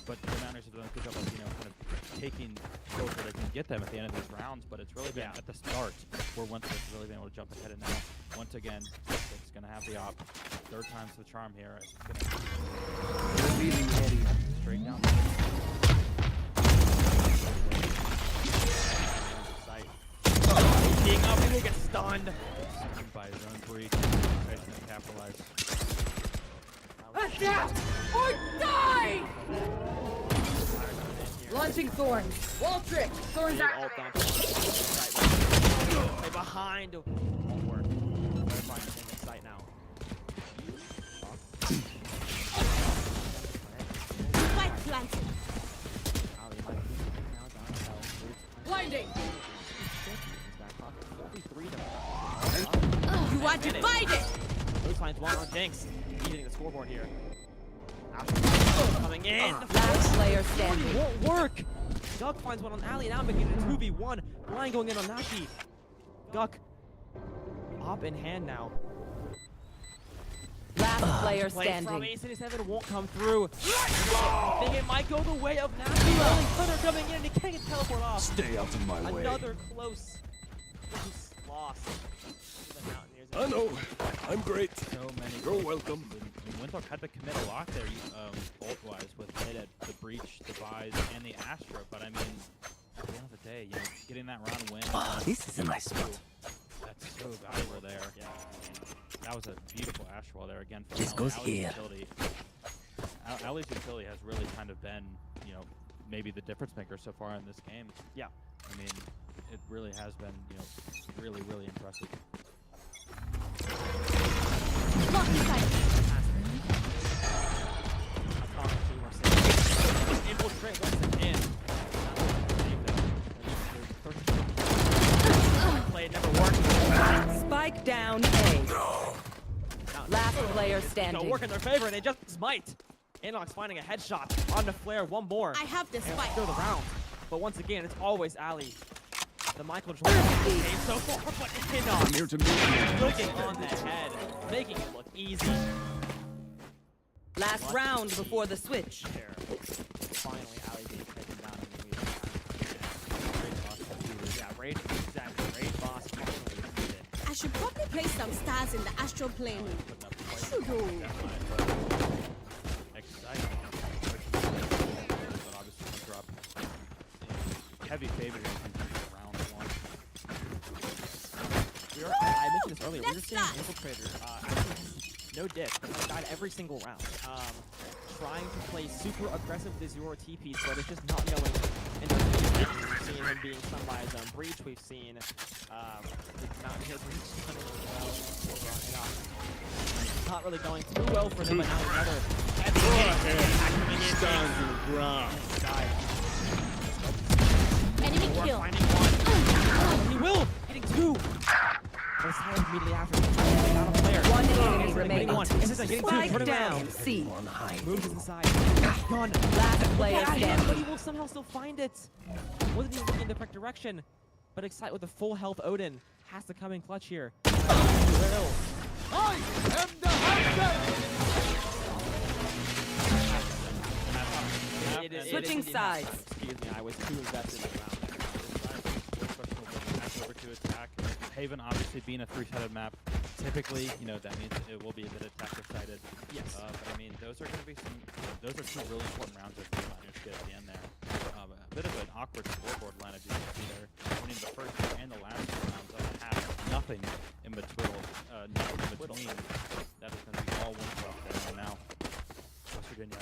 But the Niners have done a good job of kind of taking kills where they can get them at the end of these rounds. But it's really been at the start where Winthrop's really been able to jump ahead. And now once again, it's going to have the op. Third time's the charm here. It's going to straight down. Being up, he will get stunned. Stunned by his own breach. Tries to capitalize. Adapt or die! Launching thorns. Wall trick. Thorns Ult down to one. Stay behind. Won't work. They're finding him in sight now. Spike planted. Ali might be now down to hell. blinding. You are divided. Those finds one on Dinks. Eating the scoreboard here. Coming in. Last player standing. Won't work. Duck finds one on Ali. Now making it a 2v1. Blind going in on Naki. Duck. Op in hand now. Last player Play from standing. A77 won't come through. I think it might go the way of Naki. Rolling Thunder coming in and he can't get teleport off. Stay out of my way. Another close loss. I know. I'm great. So many. You're welcome. And Winthrop had to commit a lot there, bolt-wise, with the breach, the buys, and the Astra. But I mean, at the end of the day, getting that round win. This is a nice spot. That's so valuable there. Yeah. That was a beautiful Astra wall there again. This goes here. Ali's utility has really kind of been, maybe the difference maker so far in this game. Yeah. I mean, it really has been, really, really impressive. Infiltrate once again. Play never worked. Spike down A. Last player It'll standing. work in their favor, and they just might. Anox finding a headshot on the flare. One more. I have the And spike. secure the round. But once again, it's always Ali. The Michael Jordan game so far, but Anox Here to meet looking on the head, making it look easy. Last round before the switch. There. Finally, Ali being taken down in the lead. Yeah, Raid, exactly. Raid boss finally defeated. I should probably place some stars in the astral plane. I should do. Exciting. But obviously, Winthrop heavy favorite in round one. I mentioned this earlier. We're Let's just seeing start. infiltrators. Actually, no dick, but have died every single round. Trying to play super aggressive with his Euro TPs, but it's just not going into the We've seen him being stunned by his own breach. We've seen the Mountain Here breach stunning as well. Over on Enoch. Not really going too well for them, but now another heavy attack coming in. Stand your ground. Died. Enemy We're kill. finding one. 2. But it's tired immediately after. Down a player. One enemy Getting remaining. one. This is getting 2. Spike Turning down. around. C. Moves inside. Gone. Last player But he standing. will somehow still find it. Wasn't even looking in the correct direction. But Excite with the full health Odin has to come in clutch here. Switching sides. Excuse me, I was too invested in the round. Over to attack. Haven obviously being a 3-sided map, typically, you know, that means it will be a bit attacker-sided. Yes. But I mean, those are going to be those are 2 really important rounds that the Miners get at the end there. A bit of an awkward scoreboard line, as you can see there. Winning the first and the last 2 rounds of the half. Nothing in between. That is going to be all Winthrop there and now. West Virginia.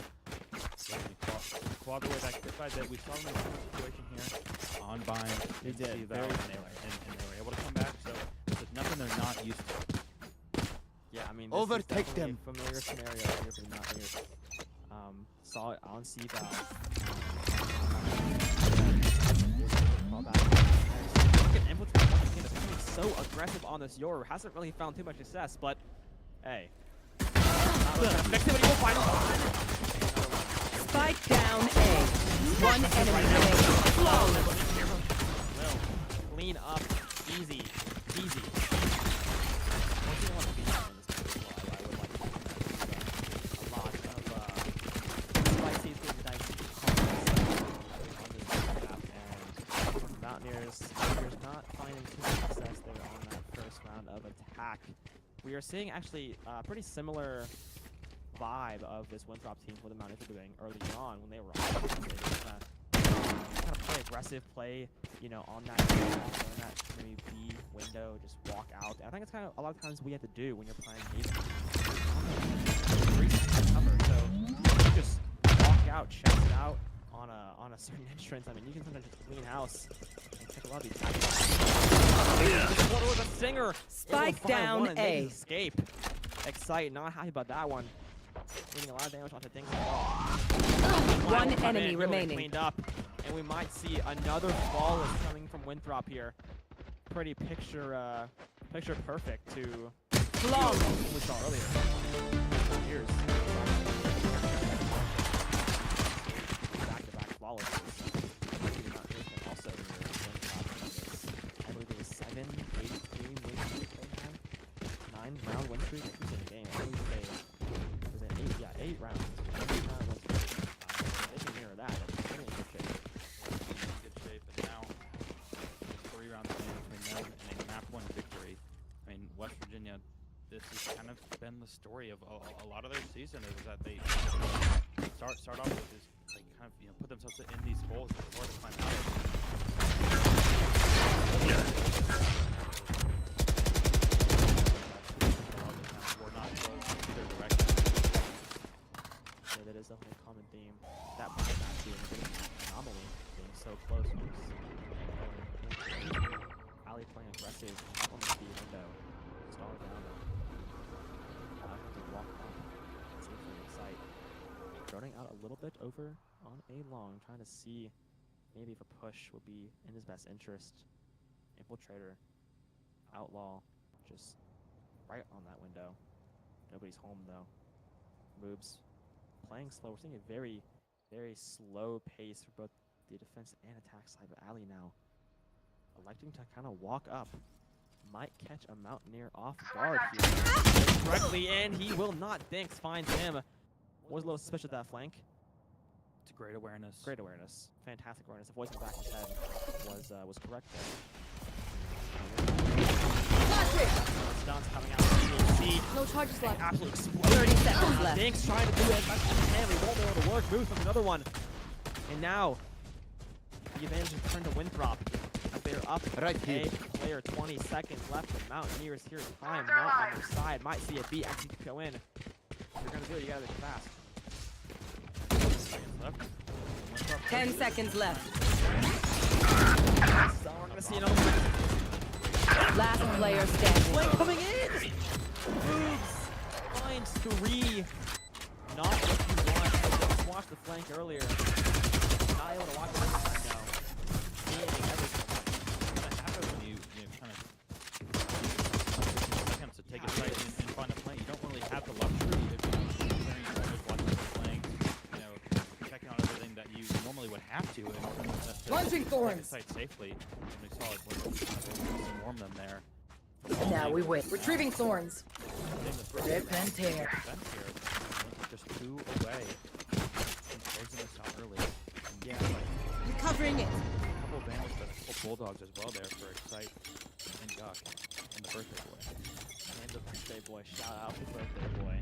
Clawed away that good side that we saw in the situation here. On bind. They did. And they were able to come back. So there's nothing they're not used to. Yeah, I mean, this Overtake is them. a familiar scenario here for the Mountaineers. Saw it on C-Val. So aggressive on this Yor. Hasn't really found too much success, but hey. Fix it, but he will find it. Spike down A. One enemy remaining. Flawless. Will clean up. Easy. Easy. One thing I want to be doing in this game as well, I would like to a lot of spicy through the dice on this map, and Mountaineers not finding too much success there on that first round of attack. We are seeing actually a pretty similar vibe of this Winthrop team what the Mountaineers were doing early on when they were on. They just kind of play aggressive, play, you know, on that maybe B window, just walk out. And I think it's kind of a lot of times we have to do when you're playing Haven. Cover, so you just walk out, chest out on a certain entrance. I mean, you can sometimes just clean house and take a lot of these tactics. What was a singer? Spike down A. Escape. Excite, not happy about that one. Doing a lot of damage onto things as well. One enemy remaining. Cleaned up, and we might see another flawless coming from Winthrop here. Pretty picture perfect to Flawless. what we saw earlier. Here's back-to-back flawless. Also, I believe it was 7, 8 game win streak they had. 9-round win streak. I think in the game. I believe it was an 8 rounds. 8-round win streak. They can mirror that. That's pretty in good shape. Good shape, and now 3 rounds between them and a map 1 victory. I mean, West Virginia, this has kind of been the story of a lot of their season, is that they start off with this, like, kind of, you know, put themselves in these holes before they climb out. We're not going either direction. Yeah, that is definitely a common theme. That buyback being a bit of an anomaly, being so close. Ali playing aggressive, up on the speed window, star down. To walk up, safely in sight. Starting out a little bit over on A long, trying to see maybe if a push would be in his best interest. Infiltrator, Outlaw, just right on that window. Nobody's home though. Moves playing slow. We're seeing a very, very slow pace for both the defense and attack side of Ali now. Electing to kind of walk up. Might catch a Mountaineer off guard here. Directly in, he will not. Dinks finds him. Was a little suspicious of that flank. It's great awareness. Great awareness. Fantastic awareness. The voice in the back of his head was correct there. Stuns coming out of the seed. No charges left. Absolute explosion. 30 seconds left. Dinks trying to do it as much as he can. We won't be able to work. Moves from another one. And now, the advantage is turned to Winthrop. As they're up Right a here. player, 20 seconds left. The Mountaineers here, time not on their side. Might see a B actually go in. If you're going to do it, you got to do it fast. 10 seconds left. So we're going to see another one. Last player standing. Flank coming in! Moves! Finds 3. Not what you want. Just watched the flank earlier. Not able to watch it this time now. Seeing everything. What happens when you kind of would have to in order to Plunging take thorns. the site safely. And we saw like Winthrop swarm them there. And now we wait. Retrieving thorns. Rip and tear. Defense here. Winthrop just 2 away from closing this out early. And Yeah. like, Recovering it. a couple of Vandals, but a couple Bulldogs as well there for Excite and Duck and the birthday boy. And the birthday boy. Shout out to birthday boy.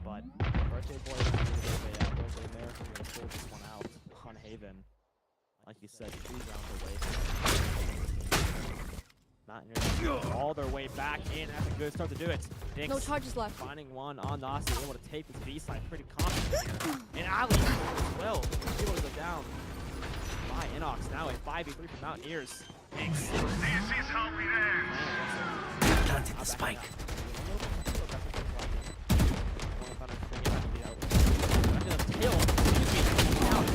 But birthday boy is going to birthday America going to pull this one out on Haven. Like you said, 2 rounds away. Mountaineers all their way back in. That's a good start to do it. Dinks No charges left. finding one on Nasi, able to take this B side pretty confident here. And Ali as well, able to go down by Inox. Now a 5v3 for Mountaineers. Dinks. Planted the spike.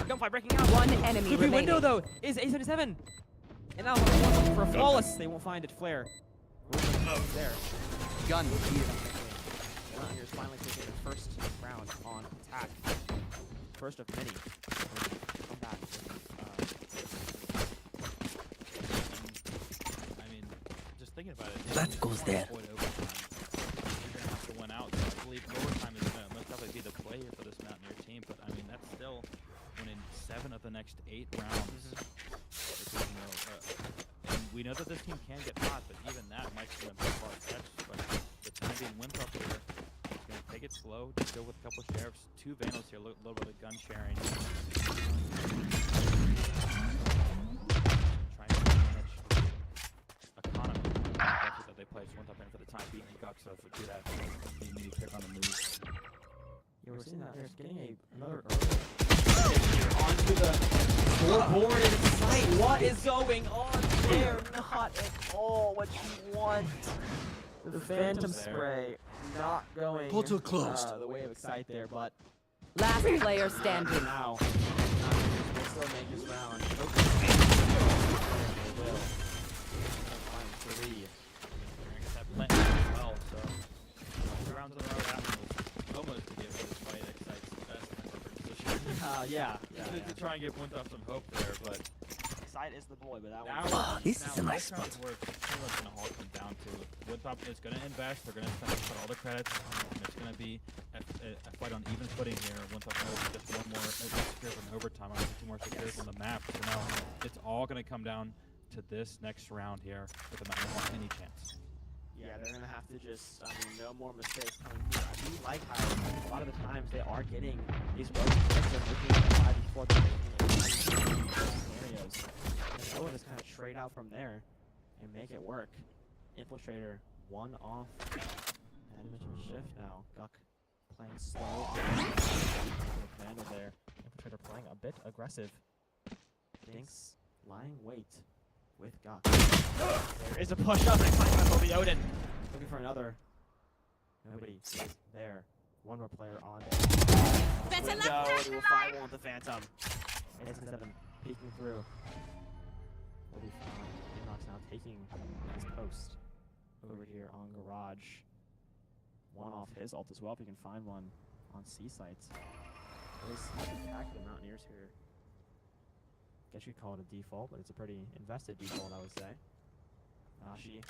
Gunfire breaking out. One enemy Loopy window remaining. though is A77. And now looking for a flawless. They won't find it. Flare. There. Gun. Mountaineers finally taking their first round on attack. First of many. Come back. I mean, just thinking about it. That goes there. You're gonna have to win out. So I believe overtime is gonna most probably be the play here for this Mountaineer team. But I mean, that's still winning 7 of the next 8 rounds. And we know that this team can get hot, but even that might be a far fetched. But the time being Winthrop here is going to take it slow, just go with a couple sheriffs, 2 Vandals here, a little bit of gun sharing. Trying to manage economy. That's that they play Winthrop in for the time being. Gux, so if we do that, we need to pick on the move. Yeah, we're seeing that there's getting another onto the scoreboard in sight. What is going on there? Not at all what you want. The Phantom Spray not going Portal closed. the way of Excite there, but Last player standing. now we'll still make this round. They will. Find 3. They're going to have plenty as well, so 2 rounds in a row, that was almost to give this fight Excite's best Winthrop position. Yeah. To try and give Winthrop some hope there, but Excite is the boy, but that now, one. Oh, this is a now nice this round spot. is where pretty much going to all come down to. Winthrop is going to invest. They're going to put all the credits. And it's going to be a fight on even footing here. Winthrop knows just 1 more secures in overtime, 2 more secures on the map. So now it's all going to come down to this next round here if the Mountain want any chance. Yeah, they're gonna have to just, no more mistakes coming through. I do like how a lot of the times they are getting these broken hits and making it 5 before they're making it scenarios. And so just kind of trade out from there and make it work. Infiltrator 1 off. Animation shift now. Guck playing slow. Vandal there. Infiltrator playing a bit aggressive. Dinks lying wait with Guck. There is a push up and finally will be Odin. Looking for another. Nobody is there. 1 more player on. Better Window luck to a 5-1 with the Phantom. A7 peeking through. Will be fine. Inox now taking his post over here on Garage. 1 off his ult as well if he can find one on C sites. This attack the Mountaineers here. Guess you could call it a default, but it's a pretty invested default, I would say. Nashi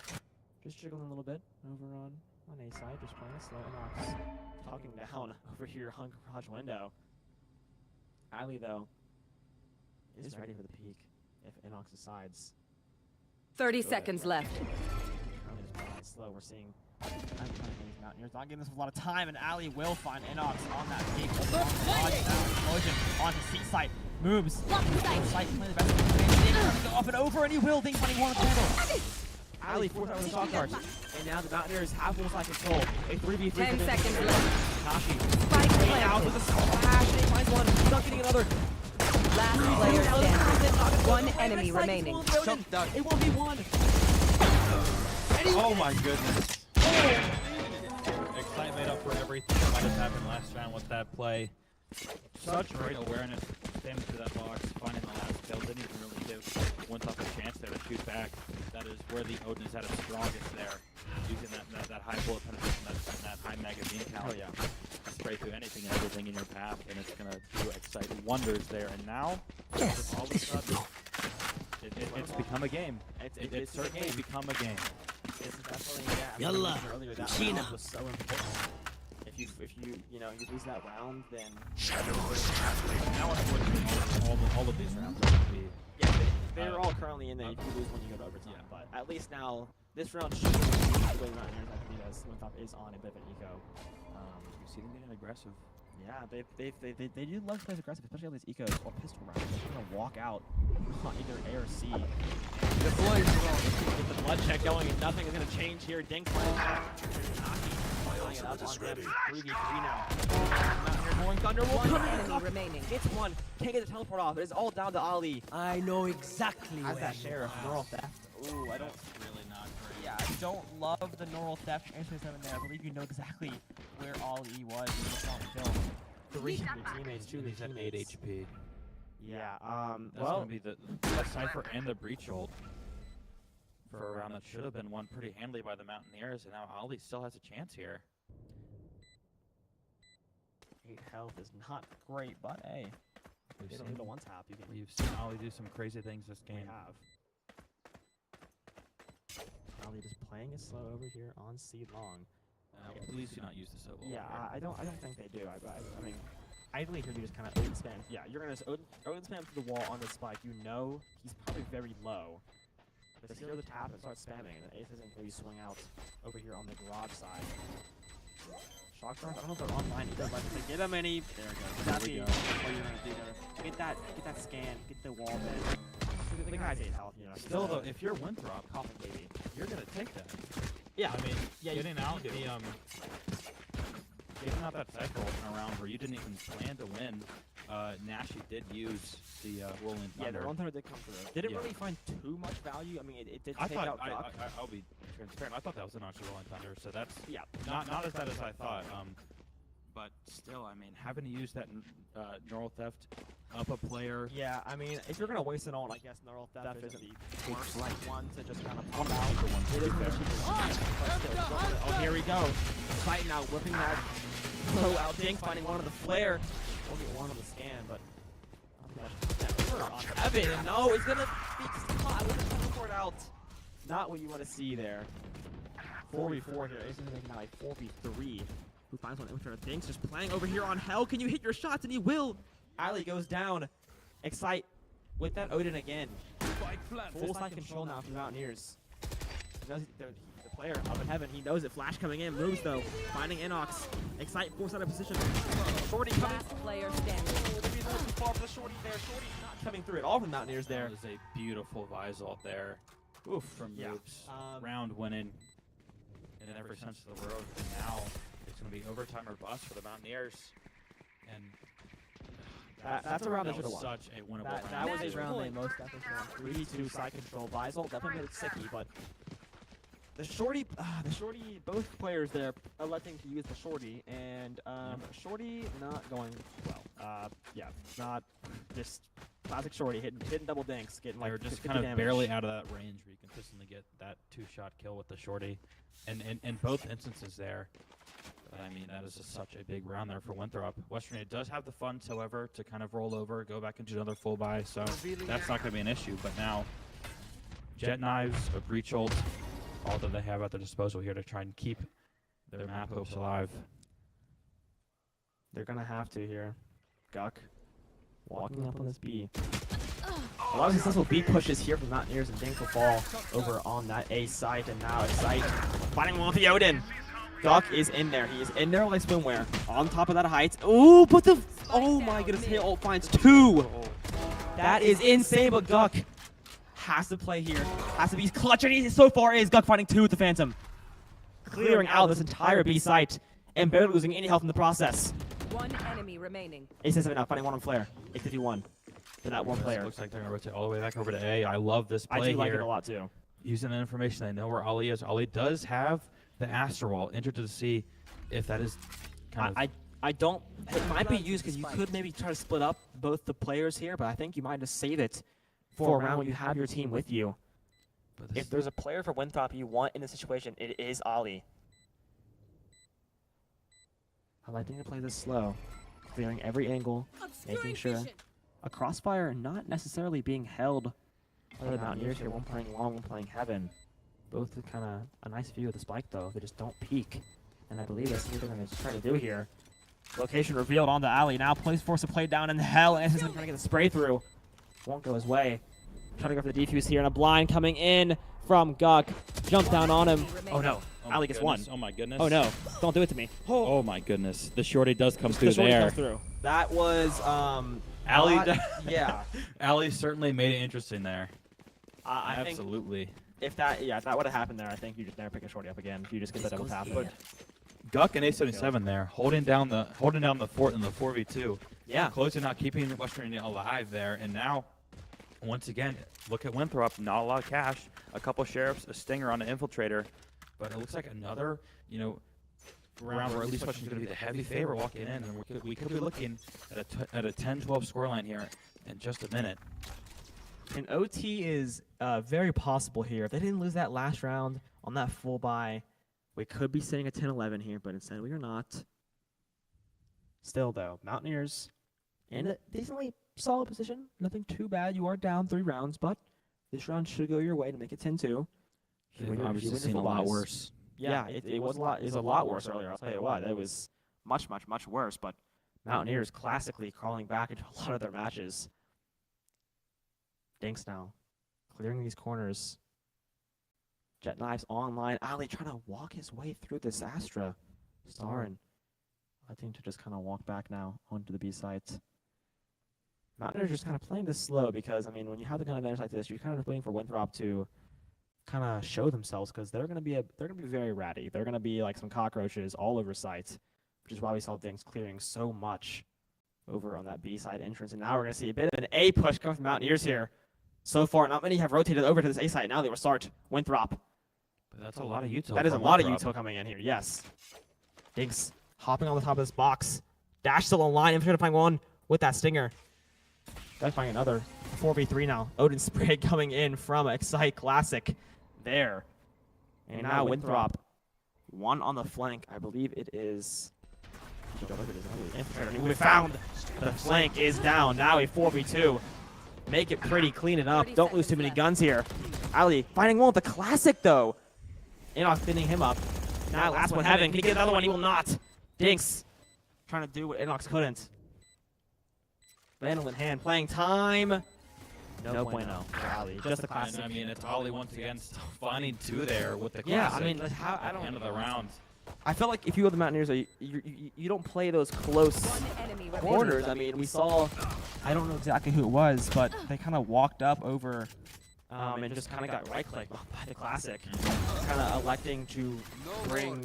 just jiggling a little bit over on A side, just playing slow. Inox talking down over here on Garage window. Ali, though, is ready for the peak if Inox decides. 30 seconds left. Ali is playing slow. We're seeing these Mountaineers not giving us a lot of time, and Ali will find Inox on that peak. Explosion onto C site. Moves. Sight playing the best of the go up and over, and he will. Think 21 handle. Ali 4th over the shot card. And now the Mountaineers have full side control. A 3v3. 10 seconds left. Nashi. Spike Way out with a splash. They find one. Not getting another. Last player standing. 1 enemy remaining. It won't be 1. Oh my goodness. Excite made up for everything that might have happened last round with that play. Such great awareness, standing through that box, finding the last kill. Didn't even really give Winthrop a chance there to shoot back. That is where the Odin is at its strongest there. Using that high bullet penetration, that high magazine count. Oh yeah. Spray spray through anything and everything in your path, and it's going to do exciting wonders there. And now, Yes, all of a this is sudden, no. it's become a game. It's certainly become a game. It's definitely, yeah. I mean, Yalla, earlier, that Sheena. round was so important. If you lose that round, then Shadows traveling. Now, unfortunately, all of these rounds are going to be. yeah, they're all currently in there. You can lose when you go to overtime, Yeah. but at least now this round should be the way Mountaineers, I believe, as Winthrop is on a bit of an eco. You see them getting aggressive. Yeah, they do love to play aggressive, especially on these ecos or pistol rounds. They're gonna walk out on either A or C. The boys get the blood check going, and nothing is gonna change here. Dink playing it up on him. 3v3 now. Mountaineers rolling thunder will One come in. enemy remaining. Gets one. Can't get the teleport off. It is all down to Ali. I know exactly Has where that you sheriff. are. Neural theft. Ooh, I don't. Really not great. Yeah, I don't love the neural theft transfer 7 there. I believe you know exactly where Ali was. You just saw the film. Three teammates, two He's at 8 teammates. HP. Yeah, That's well, going to be the Cypher and the Breach ult for a round that should have been won pretty handily by the Mountaineers, and now Ali still has a chance here. 8 health is not great, but hey, We've they don't seen, need a one tap. You can we've seen Ali do some crazy things this game. have. Ali just playing it slow over here on C long. Please do not use the Sobel. Yeah, I don't think they do. I mean, ideally here you just kind of Odin spam. Yeah, you're gonna Odin spam through the wall on the spike. You know he's probably very low. Just hear the tap and start spamming, and the ace isn't until you swing out over here on the garage side. Shock storms, I don't know if they're online either, but if they get him any, there it goes. That's we the go. what you're gonna do there. Get that scan, get the wall bed. The guy's 8 health, you know. Still though, if you're Winthrop, Coffin baby. you're gonna take that. Yeah, I mean, yeah, getting you out do. the getting out that cycle in a round where you didn't even plan to win. Nashi did use the rolling thunder. Yeah, the Rolling Thunder did come through. Didn't Yeah. really find too much value. I mean, it did I take thought out Doc. I'll be transparent. I thought that was an actual rolling thunder, so that's Yeah. not as bad as I thought. But still, I mean, having to use that neural theft up a player. Yeah, I mean, if you're gonna waste it on, I guess neural theft isn't the worst one to just kind of pump out. It is the cheapest one, but still, oh, here we go. Fight now, whipping that blow out. Dink finding one on the flare. We'll get one on the scan, but on Evan, and no, he's gonna be caught with the teleport out. Not what you want to see there. 4v4 here. Ace is making now a 4v3. Who finds one after Dink's just playing over here on Hell. Can you hit your shots? And he will. Ali goes down. Excite with that Odin again. Full side control now for Mountaineers. He knows the player up in heaven. He knows it. Flash coming in. Moves though. Finding Inox. Excite forced out of position. Shorty coming. Last player standing. Oh, maybe a little too far for the Shorty there. Shorty's not coming through at all from Mountaineers there. That was a beautiful Visalt there. Oof, from Yeah. Moves. Um, Round winning in every sense of the word. And now it's going to be overtime or bust for the Mountaineers. And that's a round they that should have was won. such a winnable That round. was a Match round they point. most definitely should have won. 3v2 side control. Visol definitely made it sicky, but the shorty, both players there electing to use the shorty, and shorty not going well. Yeah, not just classic shorty hitting double dinks, getting They like were just 50 kind of damage. barely out of that range where you consistently get that 2-shot kill with the shorty. And in both instances there, I mean, that is just such a big round there for Winthrop. Western United does have the funds, however, to kind of roll over, go back into another full buy, so that's not going to be an issue. But now, Jet Knives, a Breach ult, all that they have at their disposal here to try and keep their map hopes alive. They're gonna have to here. Guck walking up on this B. A lot of successful B pushes here from Mountaineers, and Dink will fall over on that A site, and now Excite fighting one with the Odin. Guck is in there. He is in there like swimwear. On top of that height. Ooh, but the... Oh my goodness, Hit ult finds 2. That is insane, but Guck has to play here. Has to be clutch, and he so far is Guck finding 2 with the Phantom. Clearing out this entire B site, and barely losing any health in the process. One enemy remaining. Ace is now finding one on Flare. 851 for that one player. Looks like they're going to rotate all the way back over to A. I love this play I do like here. it a lot too. Using the information, they know where Ali is. Ali does have the Astral Wall. Interested to see if that is kind of... I don't... It might be used because you could maybe try to split up both the players here, but I think you might just save it for a round when you have your team with you. But this If there's a player for Winthrop you want in this situation, it is Ali. electing to play this slow, clearing every angle, making sure a crossfire not necessarily being held by the Mountaineers here. One playing long, one playing heaven. Both with kind of a nice view of the spike though. They just don't peek. And I believe that's what they're going to try to do here. Location revealed on the alley. Now plays force to play down in hell. And is trying to get the spray through. Won't go his way. Trying to go for the defuse here. And a blind coming in from Guk. Jump down on him. Oh no. Alley gets one. Oh my goodness. Oh no. Don't do it to me. Oh my goodness. The shorty does come through Shorty there. comes through. That was Alley. yeah. Alley certainly made it interesting there. I think Absolutely. if that would have happened there, I think you just never pick a shorty up again. You just get the double tap. But Guk and A77 there, holding down the fort in the 4v2. yeah. Closing out, keeping Western Indiana alive there. And now, once again, look at Winthrop. Not a lot of cash. A couple sheriffs, a stinger on an infiltrator. But it looks like another, round where at least Western's going to be the heavy favorite walking in. And we could be looking at a 10-12 scoreline here in just a minute. And OT is very possible here. If they didn't lose that last round on that full buy, we could be sitting at 10-11 here, but instead we are not. Still, though, Mountaineers in a decently solid position. Nothing too bad. You are down 3 rounds, but this round should go your way to make it 10-2. They've obviously seen a lot worse. Yeah, it was a lot. It was a lot worse earlier. I'll tell you what. It was much worse. But Mountaineers classically crawling back into a lot of their matches. Dinks now, clearing these corners. Jet Knives online. Ali trying to walk his way through this Astra. Starin, I think to just kind of walk back now onto the B site. Mountaineers just kind of playing this slow because, I mean, when you have the kind of advantage like this, you're kind of waiting for Winthrop to kind of show themselves because they're gonna be very ratty. They're gonna be like some cockroaches all over site, which is why we saw Dinks clearing so much over on that B side entrance. And now we're gonna see a bit of an A push coming from Mountaineers here. So far, not many have rotated over to this A site. Now they will start Winthrop. But that's a lot of util. That is a lot of util coming in here, yes. Dinks hopping on the top of this box. Dash still online. Infantry to find one with that stinger. Gotta find another 4v3 now. Odin Spray coming in from Excite Classic there. And now Winthrop. One on the flank. I believe it is... Infantry. We found the flank is down. Now a 4v2. Make it pretty, clean it up. Don't lose too many guns here. Ali finding one with the Classic, though. Enoch thinning him up. Now last one Heaven. Can he get another one? He will not. Dinks trying to do what Enox couldn't. Vandal in hand. Playing time. No bueno. Ali. Just the Classic. I mean, it's Ollie once again still finding 2 there with the Classic. Yeah, I mean, like, how, I don't... End of the round. I felt like if you go to the Mountaineers, you don't play those close corners. I mean, we saw, I don't know exactly who it was, but they kind of walked up over and just kind of got right-clicked by the Classic. Kind of electing to bring,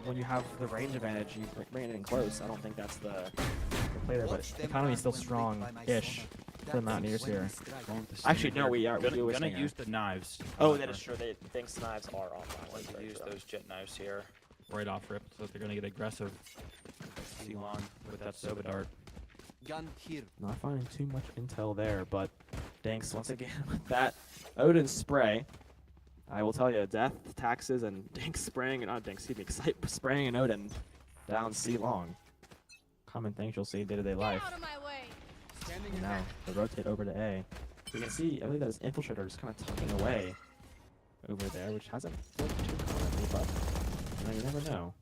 when you have the range advantage, you bring it in close. I don't think that's the play there, but the economy is still strong-ish for the Mountaineers here. Actually, no, we are. Gonna use the knives. Oh, that is true. They think knives are on. Like to use those jet knives here. Right off rip, so they're gonna get aggressive. C-Long with that Soba dart. Gun here. Not finding too much intel there, but Dinks once again with that Odin spray. I will tell you, death, taxes, and Dinks spraying, and not Dinks, excuse me, Excite spraying and Odin down C-Long. Common things you'll see in day-to-day life. And now they rotate over to A. You can see, I believe that his infiltrator is kind of tucking away over there, which hasn't looked too commonly, but you never know.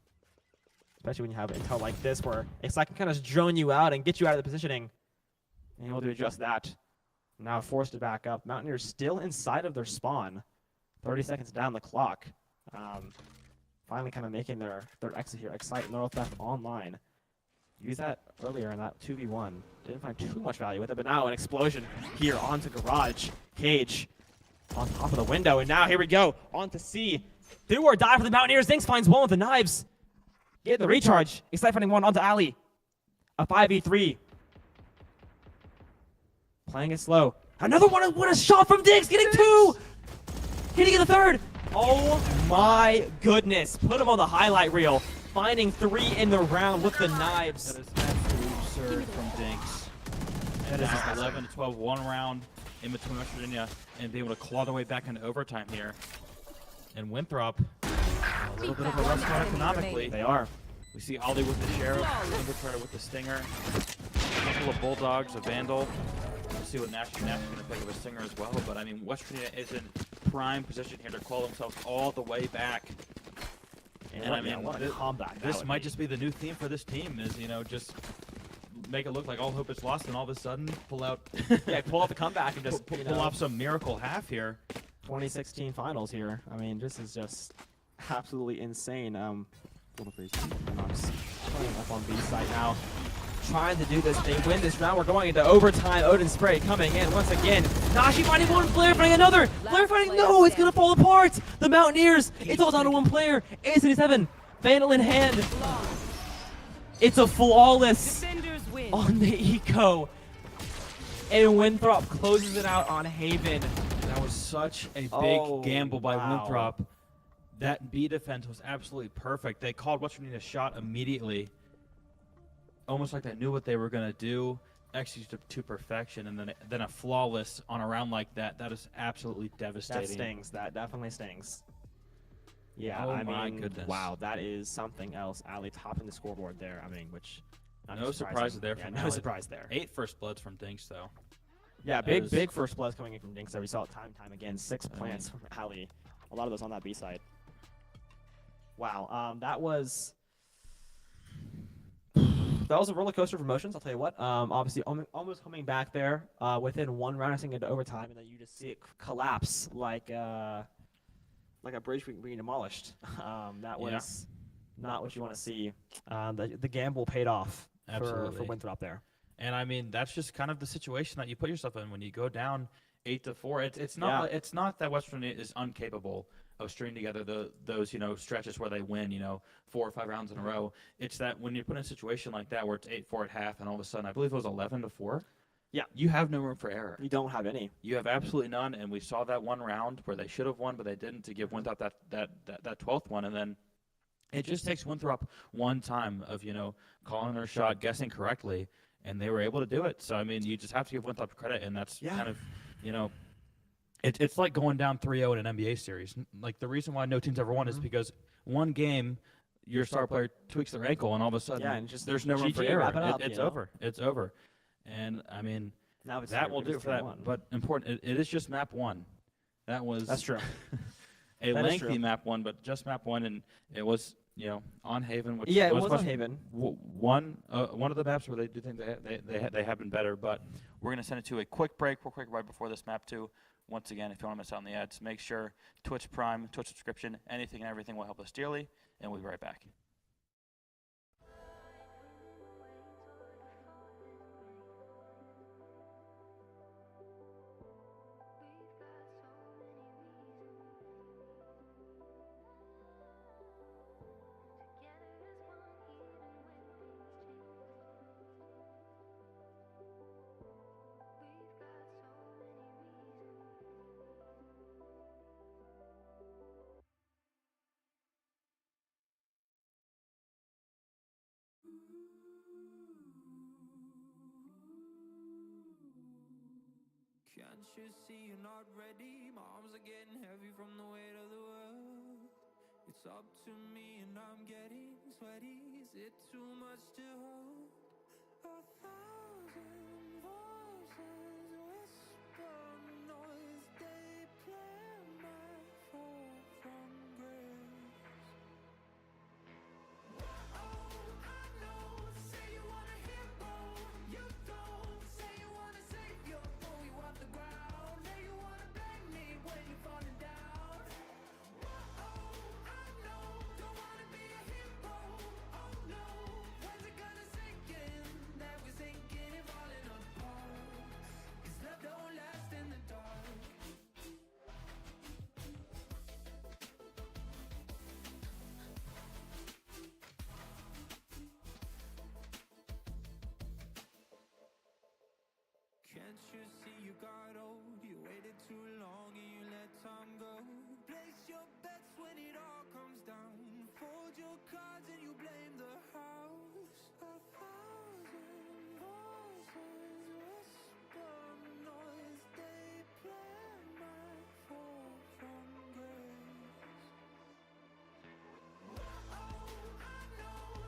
Especially when you have intel like this, where Excite can kind of drone you out and get you out of the positioning. And he'll do just that. Now forced to back up. Mountaineers still inside of their spawn. 30 seconds down the clock. Finally kind of making their exit here. Excite Neural Theft online. Used that earlier in that 2v1. Didn't find too much value with it, but now an explosion here onto Garage. Cage on top of the window, and now here we go. On to C. Do or die for the Mountaineers. Dinks finds one with the knives. Get the recharge. Excite finding one onto Ali. A 5v3. Playing it slow. Another one. What a shot from Dinks. Getting 2. Can he get the 3rd? Oh my goodness. Put him on the highlight reel. Finding 3 in the round with the knives. That is absolutely absurd from Dinks. And That is now 11-12, 1 round in between West Virginia, and be able to claw their way back into overtime here. And Winthrop, a little bit of a rough start economically. They are. We see Ollie with the Sheriff, Winthrop with the Stinger, a couple of Bulldogs, a Vandal. We'll see what Nash is going to pick of a Stinger as well. But I mean, West Virginia is in prime position here to call themselves all the way back. And I mean, what a comeback this might just be the new theme for this team is, you know, just make it look like all hope is lost and all of a sudden pull out pull out the comeback and just pull off some miracle half here. 2016 finals here. I mean, this is just absolutely insane. Little freeze. Playing up on B side now. Trying to do this. They win this round. We're going into overtime. Odin Spray coming in once again. Nashi fighting one player, fighting another. Player fighting. No, it's going to fall apart. The Mountaineers. It's all down to one player. 877. Vandal in hand. It's a flawless on the eco. And Winthrop closes it out on Haven. That was such a big gamble by Winthrop. That B defense was absolutely perfect. They called West Virginia shot immediately. Almost like they knew what they were going to do, executed to perfection, and then a flawless on a round like that. That is absolutely devastating. That stings. That definitely stings. Yeah, oh I my mean, goodness. Wow, that is something else. Ali topping the scoreboard there. I mean, which no surprises there. Yeah, no surprise there. 8 first bloods from Dinks though. Yeah, big first bloods coming in from Dinks. There we saw it time and time again. 6 plants from Ali. A lot of those on that B side. Wow, that was a roller coaster of emotions. I'll tell you what. Obviously, almost coming back there within one round, I think, into overtime, and then you just see it collapse like a bridge being demolished. That was not what you want to see. The gamble paid off for Winthrop there. And I mean, that's just kind of the situation that you put yourself in when you go down 8-4. It's not that West Virginia is incapable of stringing together those stretches where they win 4 or 5 rounds in a row. It's that when you put in a situation like that where it's 8-4 at half and all of a sudden I believe it was 11-4. Yeah, you have no room for error. You don't have any. You have absolutely none. And we saw that one round where they should have won, but they didn't, to give Winthrop that 12th one. And then it just takes Winthrop one time of calling their shot, guessing correctly, and they were able to do it. So I mean, you just have to give Winthrop credit, and that's kind of It's like going down 3-0 in an NBA series. Like, the reason why no team's ever won is because one game, your star player tweaks their ankle, and all of a sudden, there's no room for error. It's over. It's over. And, I mean, that will do it for that. But important, it is just map 1. That's true. a lengthy map 1, but just map 1, and it was, on Haven. Which it was on Haven. One of the maps where they do think they have been better. But we're going to send it to a quick break real quick right before this map 2. Once again, if you want to miss out on the ads, make sure Twitch Prime, Twitch subscription, anything and everything will help us dearly, and we'll be right back. Can't you see you're not ready? My arms are getting heavy from the weight of the world. It's up to me and I'm getting sweaty. Is it too much to hold? 1,000 voices whisper noise. They play my fall from grace. Oh, I know. Say you want a hero, you don't. Say you want a savior, throw you off the ground. Say you wanna blame me when you're falling down. Oh, I know. Don't wanna be a hero. Oh no. When's it gonna sink in that we're sinking and falling apart? 'Cause love don't last in the dark. Can't you see you got old? You waited too long and you let time go. Place your bets when it all comes down. Fold your cards and you blame the house. 1,000 voices whisper noise. They play my fall from grace. Oh, I know.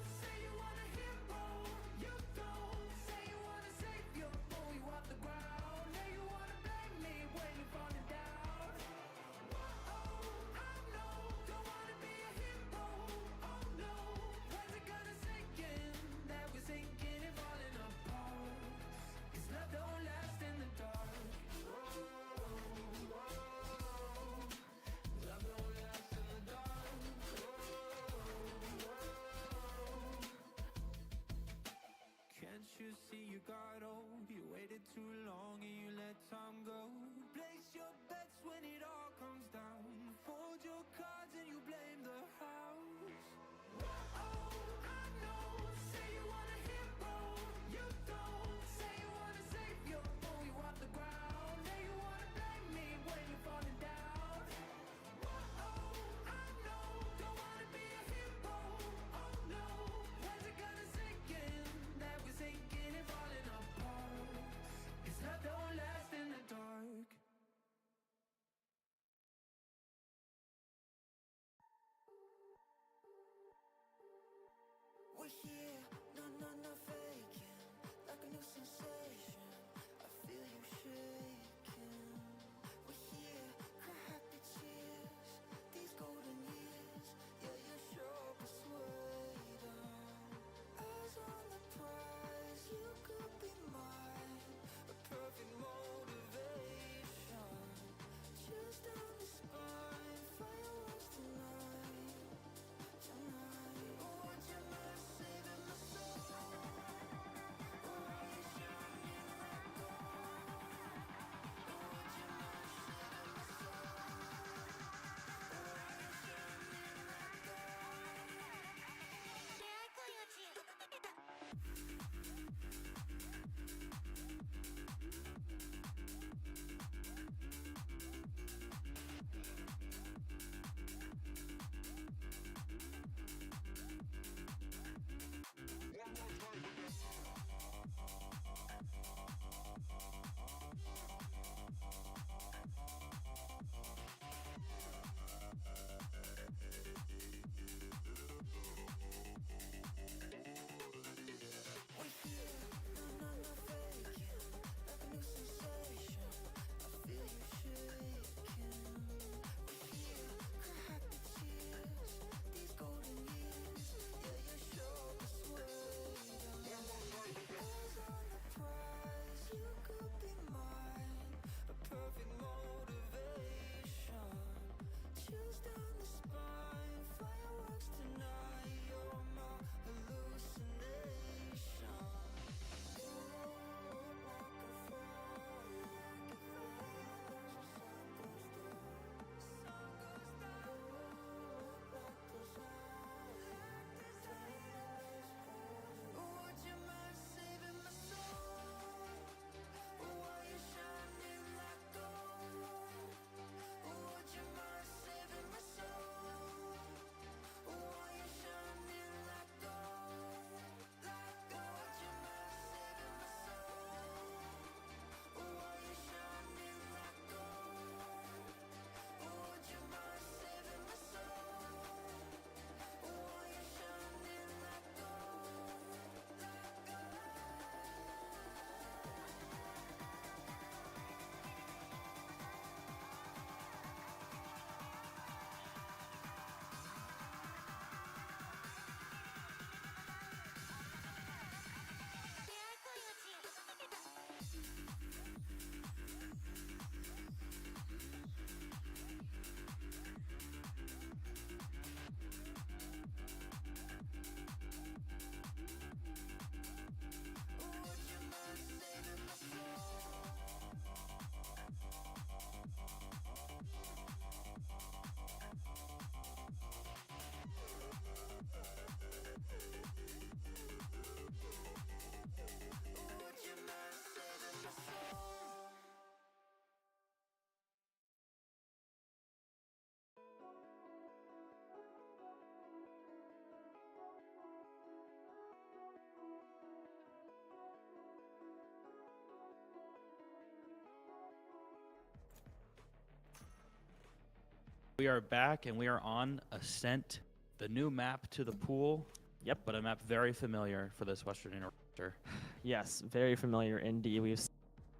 We are back, and we are on Ascent, the new map to the pool. Yep. But a map very familiar for this Western roster. Yes, very familiar indeed. We've seen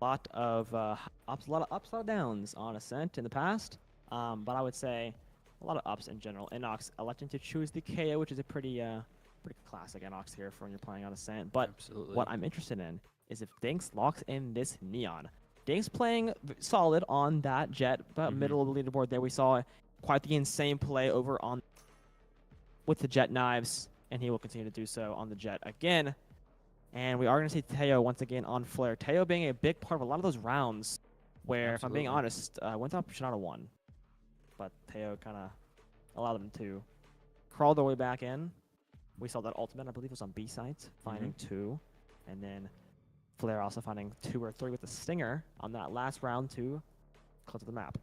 a lot of a lot of ups, a lot of downs on Ascent in the past. But I would say a lot of ups in general. Inox electing to choose the KO, which is a pretty classic Inox here for when you're playing on Ascent. But Absolutely. what I'm interested in is if Dinks locks in this Neon. Dinks playing solid on that Jet, but middle of the leaderboard there. We saw quite the insane play over on with the Jet knives, and he will continue to do so on the Jet again. And we are going to see Teo once again on Flare. Teo being a big part of a lot of those rounds where, if I'm being honest, Winthrop should not have won. But Teo kind of allowed them to crawl their way back in. We saw that ultimate, I believe, was on B sites, finding 2. And then Flare also finding 2 or 3 with the Stinger on that last round to close to the map.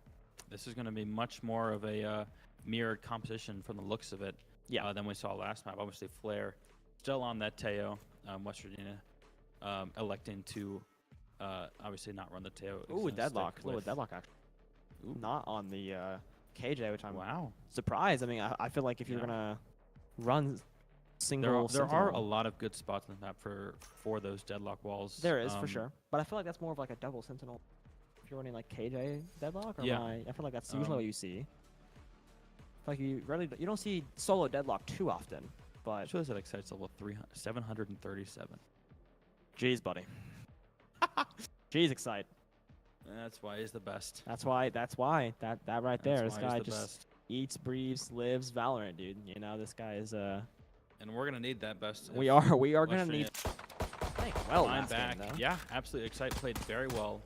This is going to be much more of a mirrored composition from the looks of it than we saw last map. Obviously, Flare still on that Teo. West Virginia electing to obviously not run the Teo. Ooh, deadlock. A little deadlock, actually. Ooh. Not on the KJ, which I'm surprised. I mean, I feel like if you're going to run single there are a lot of good spots on the map for those deadlock walls. There is, for sure. But I feel like that's more of like a double sentinel. If you're running like KJ deadlock, or I feel like that's usually what you see. I feel like you don't see solo deadlock too often. But shows that Excite's level 737. Jeez, buddy. Jeez, Excite. That's why he's the best. That's why. That right there. This guy just best. Eats, breathes, lives Valorant, dude. You know, this guy is And we're gonna need that best. We are gonna need. Playing well last back. game, though. Yeah, absolutely. Excite played very well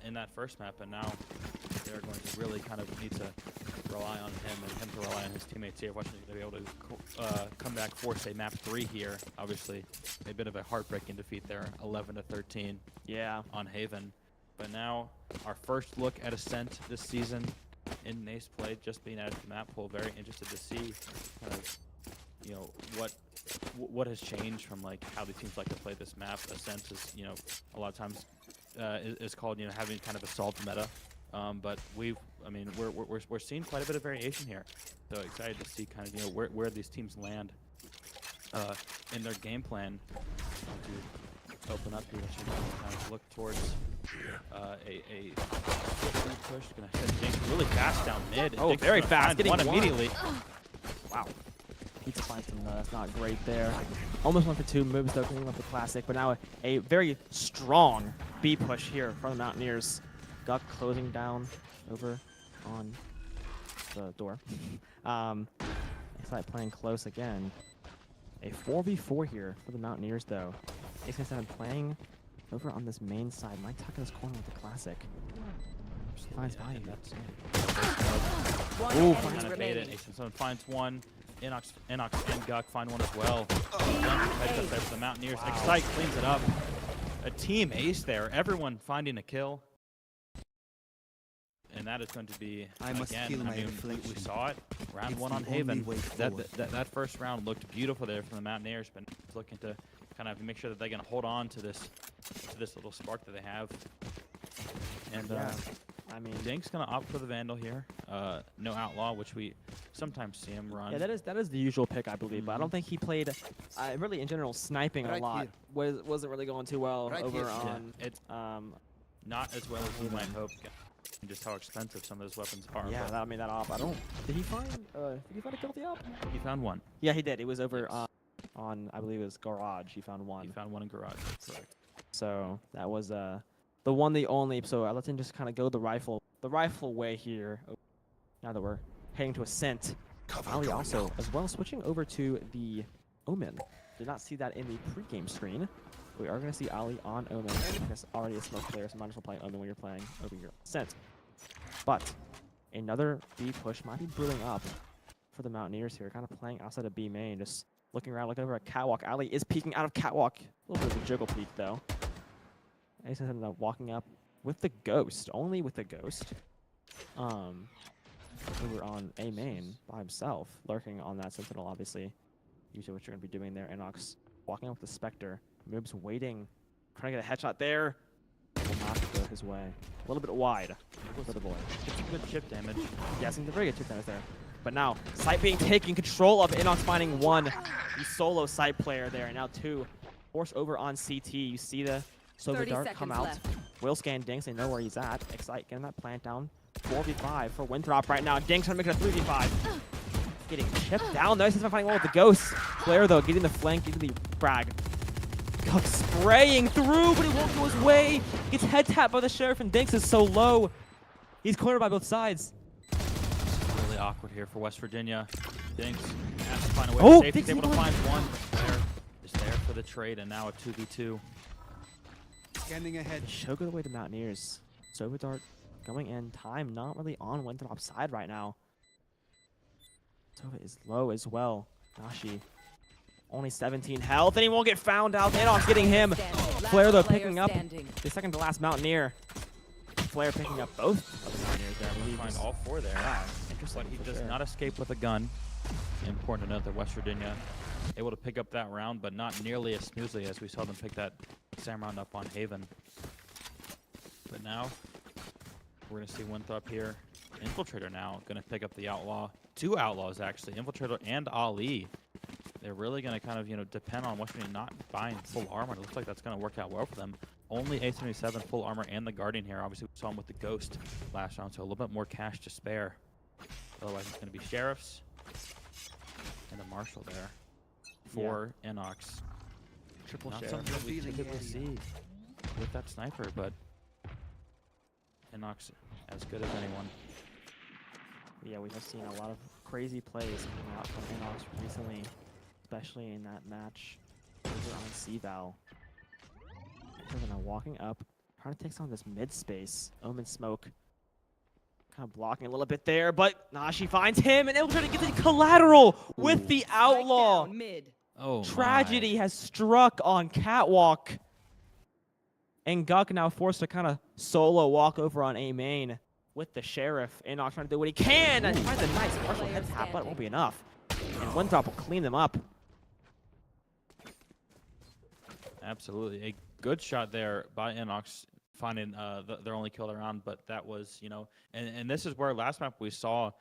in that first map, and now they're going to really kind of need to rely on him and him to rely on his teammates here. Washington's going to be able to come back, force a map 3 here. Obviously, a bit of a heartbreaking defeat there, 11-13 on Haven. But now, our first look at Ascent this season in NACE play, just being added to the map pool. Very interested to see kind of, you know, what has changed from like how the teams like to play this map. Ascent is, you know, a lot of times is called, you know, having kind of a solved meta. But we're seeing quite a bit of variation here. So excited to see kind of, you know, where these teams land in their game plan. To open up here, so kind of look towards a push. Gonna send Jinx really fast down mid. Oh, very fast. Getting one immediately. Wow. Pizza finds him. That's not great there. Almost 1 for 2 moves though, cleaning up the classic, but now a very strong B push here from the Mountaineers. Guck closing down over on the door. Excite playing close again. A 4v4 here for the Mountaineers though. Ace7 playing over on this main side. Mike tucking his corner with the classic. Finds value. Ooh, finds remaining. Ace7 finds one. Inox and Guck find one as well. For the Mountaineers. Wow. Excite cleans it up. A team ace there. Everyone finding a kill. And that is going to be, we saw it. Round 1 on Haven. That first round looked beautiful there from the Mountaineers, but looking to kind of make sure that they're going to hold on to this little spark that they have. And I mean, Dink's going to opt for the Vandal here. No Outlaw, which we sometimes see him run. Yeah, that is the usual pick, I believe. But I don't think he played, really in general, sniping a lot. Wasn't really going too well over on. Yeah, it's not as well as you might hope. Just how expensive some of those weapons are. Yeah, I mean that op. Did he find a kill with the op? He found one. Yeah, he did. It was over on I believe it was Garage. He found one. He found one in Garage. Correct. So that was the one, the only. So let's just kind of go the rifle way here. Now that we're heading to Ascent. Ali also as well switching over to the Omen. Did not see that in the pregame screen. We are going to see Ali on Omen. I guess already a smoke player, so might as well play Omen when you're playing over here. Ascent. But another B push might be brewing up for the Mountaineers here. Kind of playing outside of B main, just looking around, looking over at Catwalk. Ali is peeking out of Catwalk. A little bit of a jiggle peek though. Ace ended up walking up with the Ghost, only with the Ghost. Over on A main by himself, lurking on that Sentinel, obviously. Usually what you're going to be doing there. Inox walking up with the Spectre. Moob's waiting, trying to get a headshot there. Will not go his way. A little bit wide for the boy. It's good chip damage. Yeah, some very good chip damage there. But now, Sight being taken control of. Inox finding one. The solo Sight player there. And now 2. Force over on CT. You see the Silver Dart come out. Will scan Dinks. They know where he's at. Excite getting that plant down. 4v5 for Winthrop right now. Dinks trying to make it a 3v5. Getting chipped down. Nice finding one with the Ghost. Blair, though, getting the flank, getting the frag. Guck spraying through, but it won't go his way. Gets head tapped by the Sheriff, and Dinks is so low. He's cornered by both sides. It's really awkward here for West Virginia. Dinks has to find a way to safety. He's able to find one. Blair is there for the trade, and now a 2v2. Scanning ahead. Show go the way to Mountaineers. Silver Dart going in. Time not really on Winthrop's side right now. Sova is low as well. Nashi. Only 17 health, and he won't get found out. Inox getting him. Flare, though, picking up the second to last Mountaineer. Flare picking up both of the Mountaineers there. We find all 4 there. Yeah, interesting. But he does not escape with a gun. Important to note that West Virginia able to pick up that round, but not nearly as smoothly as we saw them pick that SAM round up on Haven. But now, we're going to see Winthrop here. Infiltrator now going to pick up the Outlaw. 2 Outlaws, actually. Infiltrator and Ali. They're really going to kind of, you know, depend on West Virginia not buying full armor. It looks like that's going to work out well for them. Only A77 full armor and the Guardian here. Obviously, we saw him with the Ghost last round, so a little bit more cash to spare. Otherwise, it's going to be Sheriffs and a Marshal there for Inox. Triple Not Sheriff. something that we typically see with that sniper, but Inox as good as anyone. Yeah, we have seen a lot of crazy plays coming out from Inox recently, especially in that match over on C-Val. Now walking up, trying to take some of this mid space. Omen smoke. Kind of blocking a little bit there, but Nashi finds him, and Infiltrator gets a collateral with the Outlaw. Mid. Oh, Tragedy has struck on Catwalk. And Guk now forced to kind of solo walk over on A main with the Sheriff. Enoch trying to do what he can. And finds a nice partial head tap, but it won't be enough. And Winthrop will clean them up. Absolutely. A good shot there by Enox, finding their only kill around, but that was, you know, and this is where last map we saw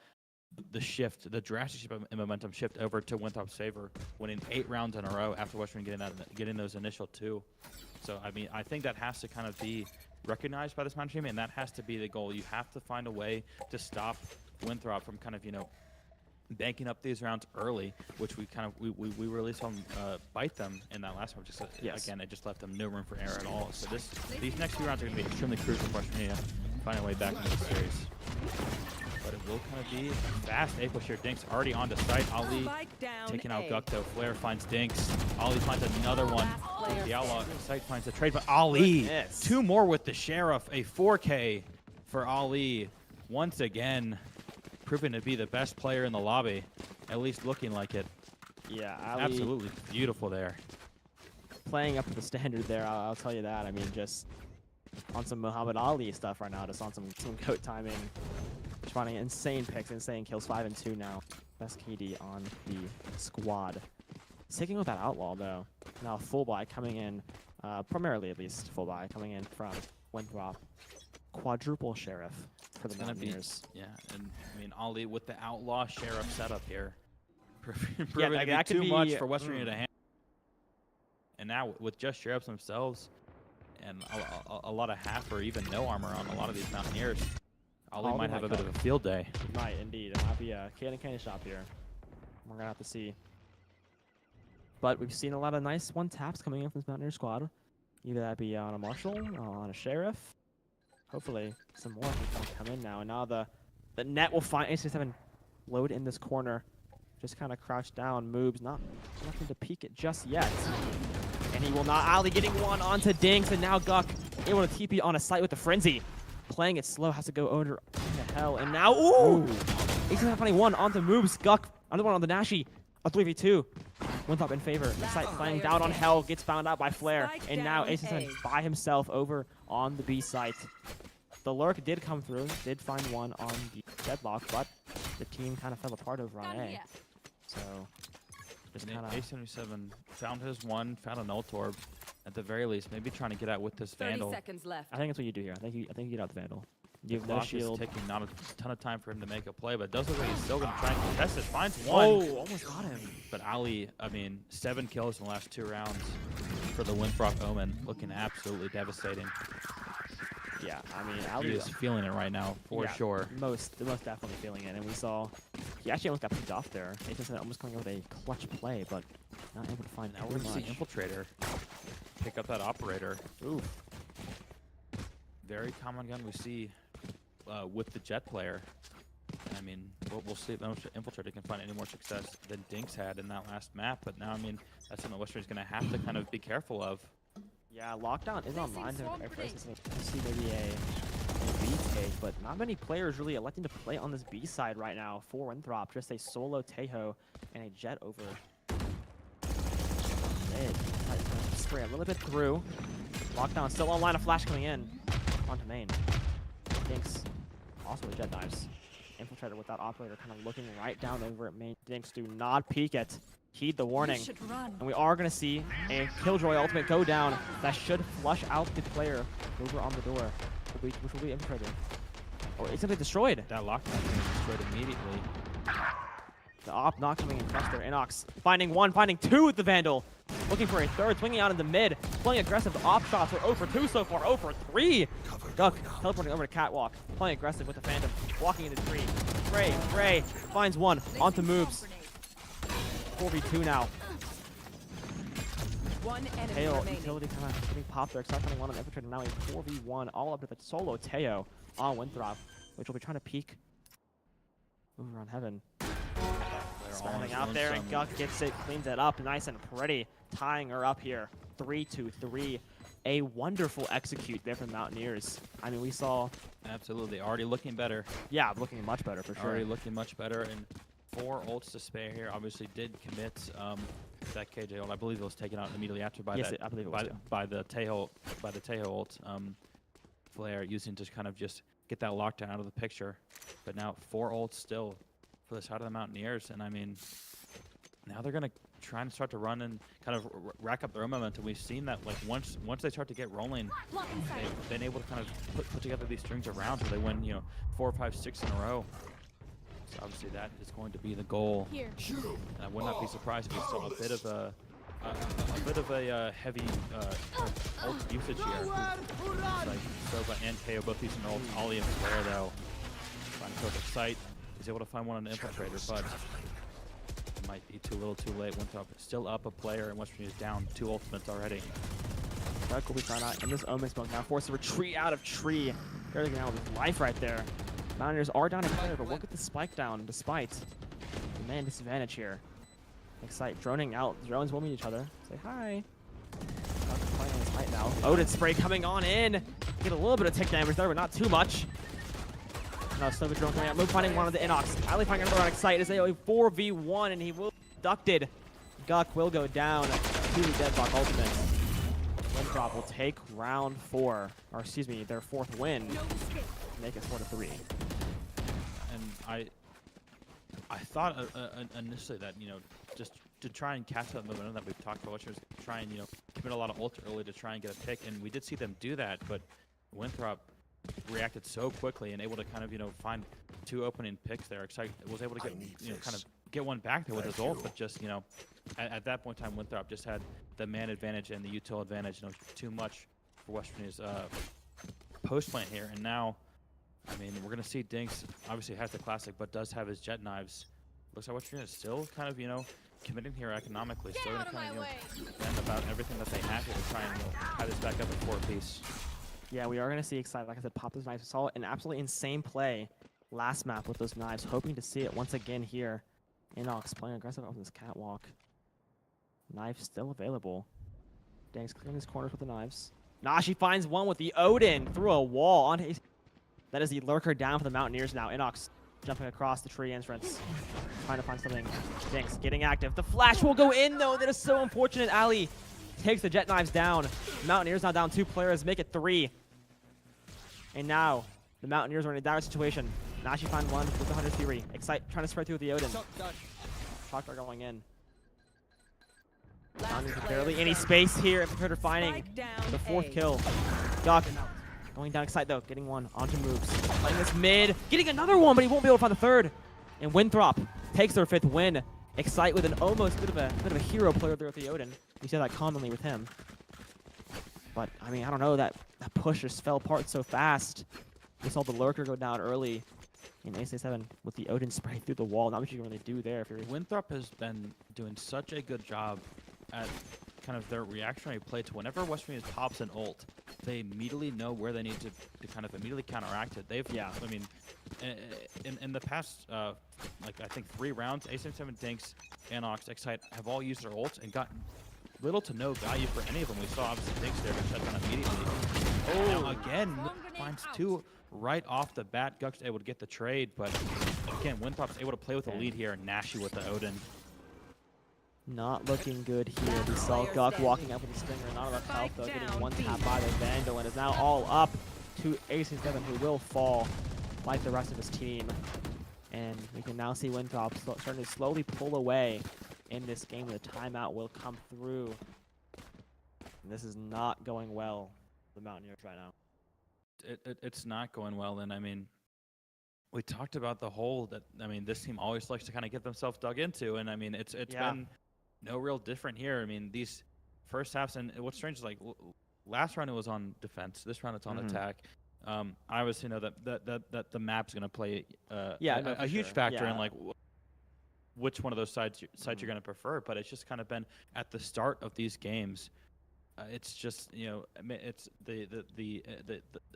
the shift, the drastic shift in momentum shift over to Winthrop's favor, winning 8 rounds in a row after Western getting those initial 2. So, I mean, I think that has to kind of be recognized by this Mountain team, and that has to be the goal. You have to find a way to stop Winthrop from kind of, you know, banking up these rounds early, which we kind of we really saw them bite them in that last one. Just again, it just left them no room for error at all. So these next few rounds are going to be extremely crucial for Western to find a way back into the series. But it will kind of be fast. A push here. Dinks already onto site. Ali taking out Guk though. Flair finds Dinks. Ali finds another one. The Outlaw site finds the trade, but Ali 2 more with the Sheriff. A 4K for Ali once again, proving to be the best player in the lobby, at least looking like it. Yeah, Ali Absolutely beautiful there. Playing up to the standard there, I'll tell you that. I mean, just on some Muhammad Ali stuff right now, just on some goat timing. Just finding insane picks, insane kills, 5 and 2 now. Best KD on the squad. Sticking with that Outlaw though. Now full buy coming in, primarily at least full buy coming in from Winthrop. Quadruple Sheriff for the Mountaineers. Yeah, and I mean Ali with the Outlaw Sheriff setup here, proving that to could be too be, much for Western Union to handle. And now with just Sheriffs themselves, and a lot of half or even no armor on a lot of these Mountaineers, Ali might have a bit of a field day. He might indeed. It might be a candy shop here. We're gonna have to see. But we've seen a lot of nice 1-taps coming in from this Mountaineer squad. Either that be on a Marshall, on a Sheriff. Hopefully some more can come in now. And now the net will find A67 load in this corner. Just kind of crouched down, moves, nothing to peek it just yet. And he will not. Ali getting one onto Dinks, and now Guk able to TP on a site with the Frenzy. Playing it slow, has to go under into hell. And now, ooh! A67 finding one onto moves. Guk, another one on the Nashi. A 3v2. Winthrop in favor. The site playing down on hell, gets found out by Flair. And now A67 by himself over on the B site. The lurk did come through, did find one on the deadlock, but the team kind of fell apart over on A. So, just kind of... A77 found his one, found an ult orb. At the very least, maybe trying to get out with this 30 Vandal. seconds left. I think that's what you do here. I think you get out the Vandal. You have no Clock is shield. taking not a ton of time for him to make a play, but it does look like he's still going to try and contest it. Finds one. Oh, almost got him. But Ali, I mean, 7 kills in the last 2 rounds for the Winthrop Omen, looking absolutely devastating. Yeah, I mean, Ali He is feeling it right now, for sure. Most definitely feeling it. And we saw he actually almost got picked off there. A67 almost coming with a clutch play, but not able to find Now we're going to see Infiltrator pick up that operator. Oof. Very common gun we see with the Jet player. I mean, we'll see if Infiltrator can find any more success than Dinks had in that last map. But now, I mean, that's something Western's going to have to kind of be careful of. Yeah, Lockdown is online. I see maybe a B take, but not many players really electing to play on this B side right now for Winthrop. Just a solo Tejo and a Jet over mid. Spray a little bit through. Lockdown still online. A flash coming in onto main. Dinks also a Jet dives. Infiltrator with that operator kind of looking right down over at main. Dinks do not peek it. Heed the warning. And we are going to see a Killjoy ultimate go down that should flush out the player over on the door, which will be Infiltrator. Oh, it's simply destroyed. That lockdown being destroyed immediately. The op not coming in fresh there. Inox finding one, finding two with the Vandal. Looking for a third, swinging out in the mid. Playing aggressive op shots. We're 0 for 2 so far, 0 for 3. Guk teleporting over to Catwalk. Playing aggressive with the Phantom. Walking into tree. Frey finds one onto moves. 4v2 now. One enemy Teo, remaining. utility kind of getting popped there. Except finding one on Infiltrator. Now a 4v1 all up to the solo Teo on Winthrop, which will be trying to peek over on Heaven. Spawning out there, and Guk gets it, cleans it up nice and pretty, tying her up here. 3-2-3. a wonderful execute there from Mountaineers. I mean, we saw... Absolutely. Already looking better. Yeah, looking much better for sure. Already looking much better. And 4 ults to spare here. Obviously did commit that KJ ult. I believe it was taken out immediately after by I believe it was, by the Tejo ult. Flare using to kind of just get that lockdown out of the picture. But now 4 ults still for the side of the Mountaineers. And I mean, now they're going to try and start to run and kind of rack up their own momentum. We've seen that like once they start to get rolling, they've been able to kind of put together these strings of rounds where they win, 4, 5, 6 in a row. So obviously that is going to be the goal. Here. And I would not be surprised if we saw a bit of a heavy ult usage here. Like Sova and KO both using ult. Ollie and Flare though. Trying to kill the site. He's able to find one on the infiltrator, but it might be too little too late. Winthrop still up a player and West Virginia's down 2 ultimates already. That could be found out in this Omen smoke now. Forced to retreat out of tree. Barely getting out with his life right there. Mountaineers are down a player, but look at the spike down despite the man disadvantage here. Excite droning out. Drones will meet each other. Say hi. Playing on his height now. Odin spray coming on in. Get a little bit of tick damage there, but not too much. No, Sova drone coming out. Move finding one of the Inox. Ali finding another on Excite. It's a 4v1, and he will be abducted. Guk will go down to the Deadlock ultimate. Winthrop will take round 4, or excuse me, their 4th win. Make it 4-3. And I thought initially that just to try and catch that momentum that we've talked about, which was try and commit a lot of ult early to try and get a pick, and we did see them do that, but Winthrop reacted so quickly and able to kind of find 2 opening picks there. Excite was able to get kind of get one back there with his ult, but just at that point in time Winthrop just had the man advantage and the util advantage. Too much for West Virginia's post plant here, and now I mean we're gonna see Dinks obviously has the classic, but does have his jet knives. Looks like West Virginia is still kind of committing here economically, still gonna kind of spend about everything that they have here to try and tie this back up in 4 apiece. Yeah, we are going to see Excite, like I said, pop those knives. We saw an absolutely insane play last map with those knives. Hoping to see it once again here. Inox playing aggressive on this catwalk. Knife still available. Dang's clearing his corners with the knives. She finds one with the Odin through a wall. On his that is the lurker down for the Mountaineers now. Inox jumping across the tree entrance. Trying to find something. Dang's getting active. The flash will go in, though. That is so unfortunate. Ali takes the jet knives down. Mountaineers now down 2 players. Make it 3. And now, the Mountaineers are in a dire situation. Nashi find one with the 100 Fury. Excite trying to spread through with the Odin. Shock dart going in. Mountaineers barely any space here. Infiltrator finding the 4th kill. Duck going down Excite though, getting one onto moves. Playing this mid, getting another one, but he won't be able to find the 3rd. And Winthrop takes their 5th win. Excite with an almost bit of a hero player there with the Odin. We say that commonly with him. But I mean, I don't know, that push just fell apart so fast. We saw the lurker go down early in ACA7 with the Odin spray through the wall. Not much you can really do there. If you're Winthrop has been doing such a good job at kind of their reactionary play to whenever West Virginia pops an ult, they immediately know where they need to kind of immediately counteract it. They've, I mean, in the past, like I think 3 rounds, A77 Dinks, Anox, Excite have all used their ults and gotten little to no value for any of them. We saw obviously Dinks there to shut down immediately. Now again, finds 2 right off the bat. Guk's able to get the trade, but again, Winthrop's able to play with the lead here. Nashi with the Odin. Not looking good here. We saw Guk walking up with a stinger, not enough health though, getting one tap by the Vandal, and is now all up to AC7, who will fall like the rest of his team. And we can now see Winthrop starting to slowly pull away in this game. The timeout will come through. And this is not going well for the Mountaineers right now. It's not going well, and I mean, we talked about the hole that, I mean, this team always likes to kind of get themselves dug into, and I mean, it's been no real different here. I mean, these first halves, and what's strange is like last round it was on defense, this round it's on attack. I obviously know that the map's going to play a huge factor in like which one of those sides you're going to prefer, but it's just kind of been at the start of these games. It's just, you know, it's the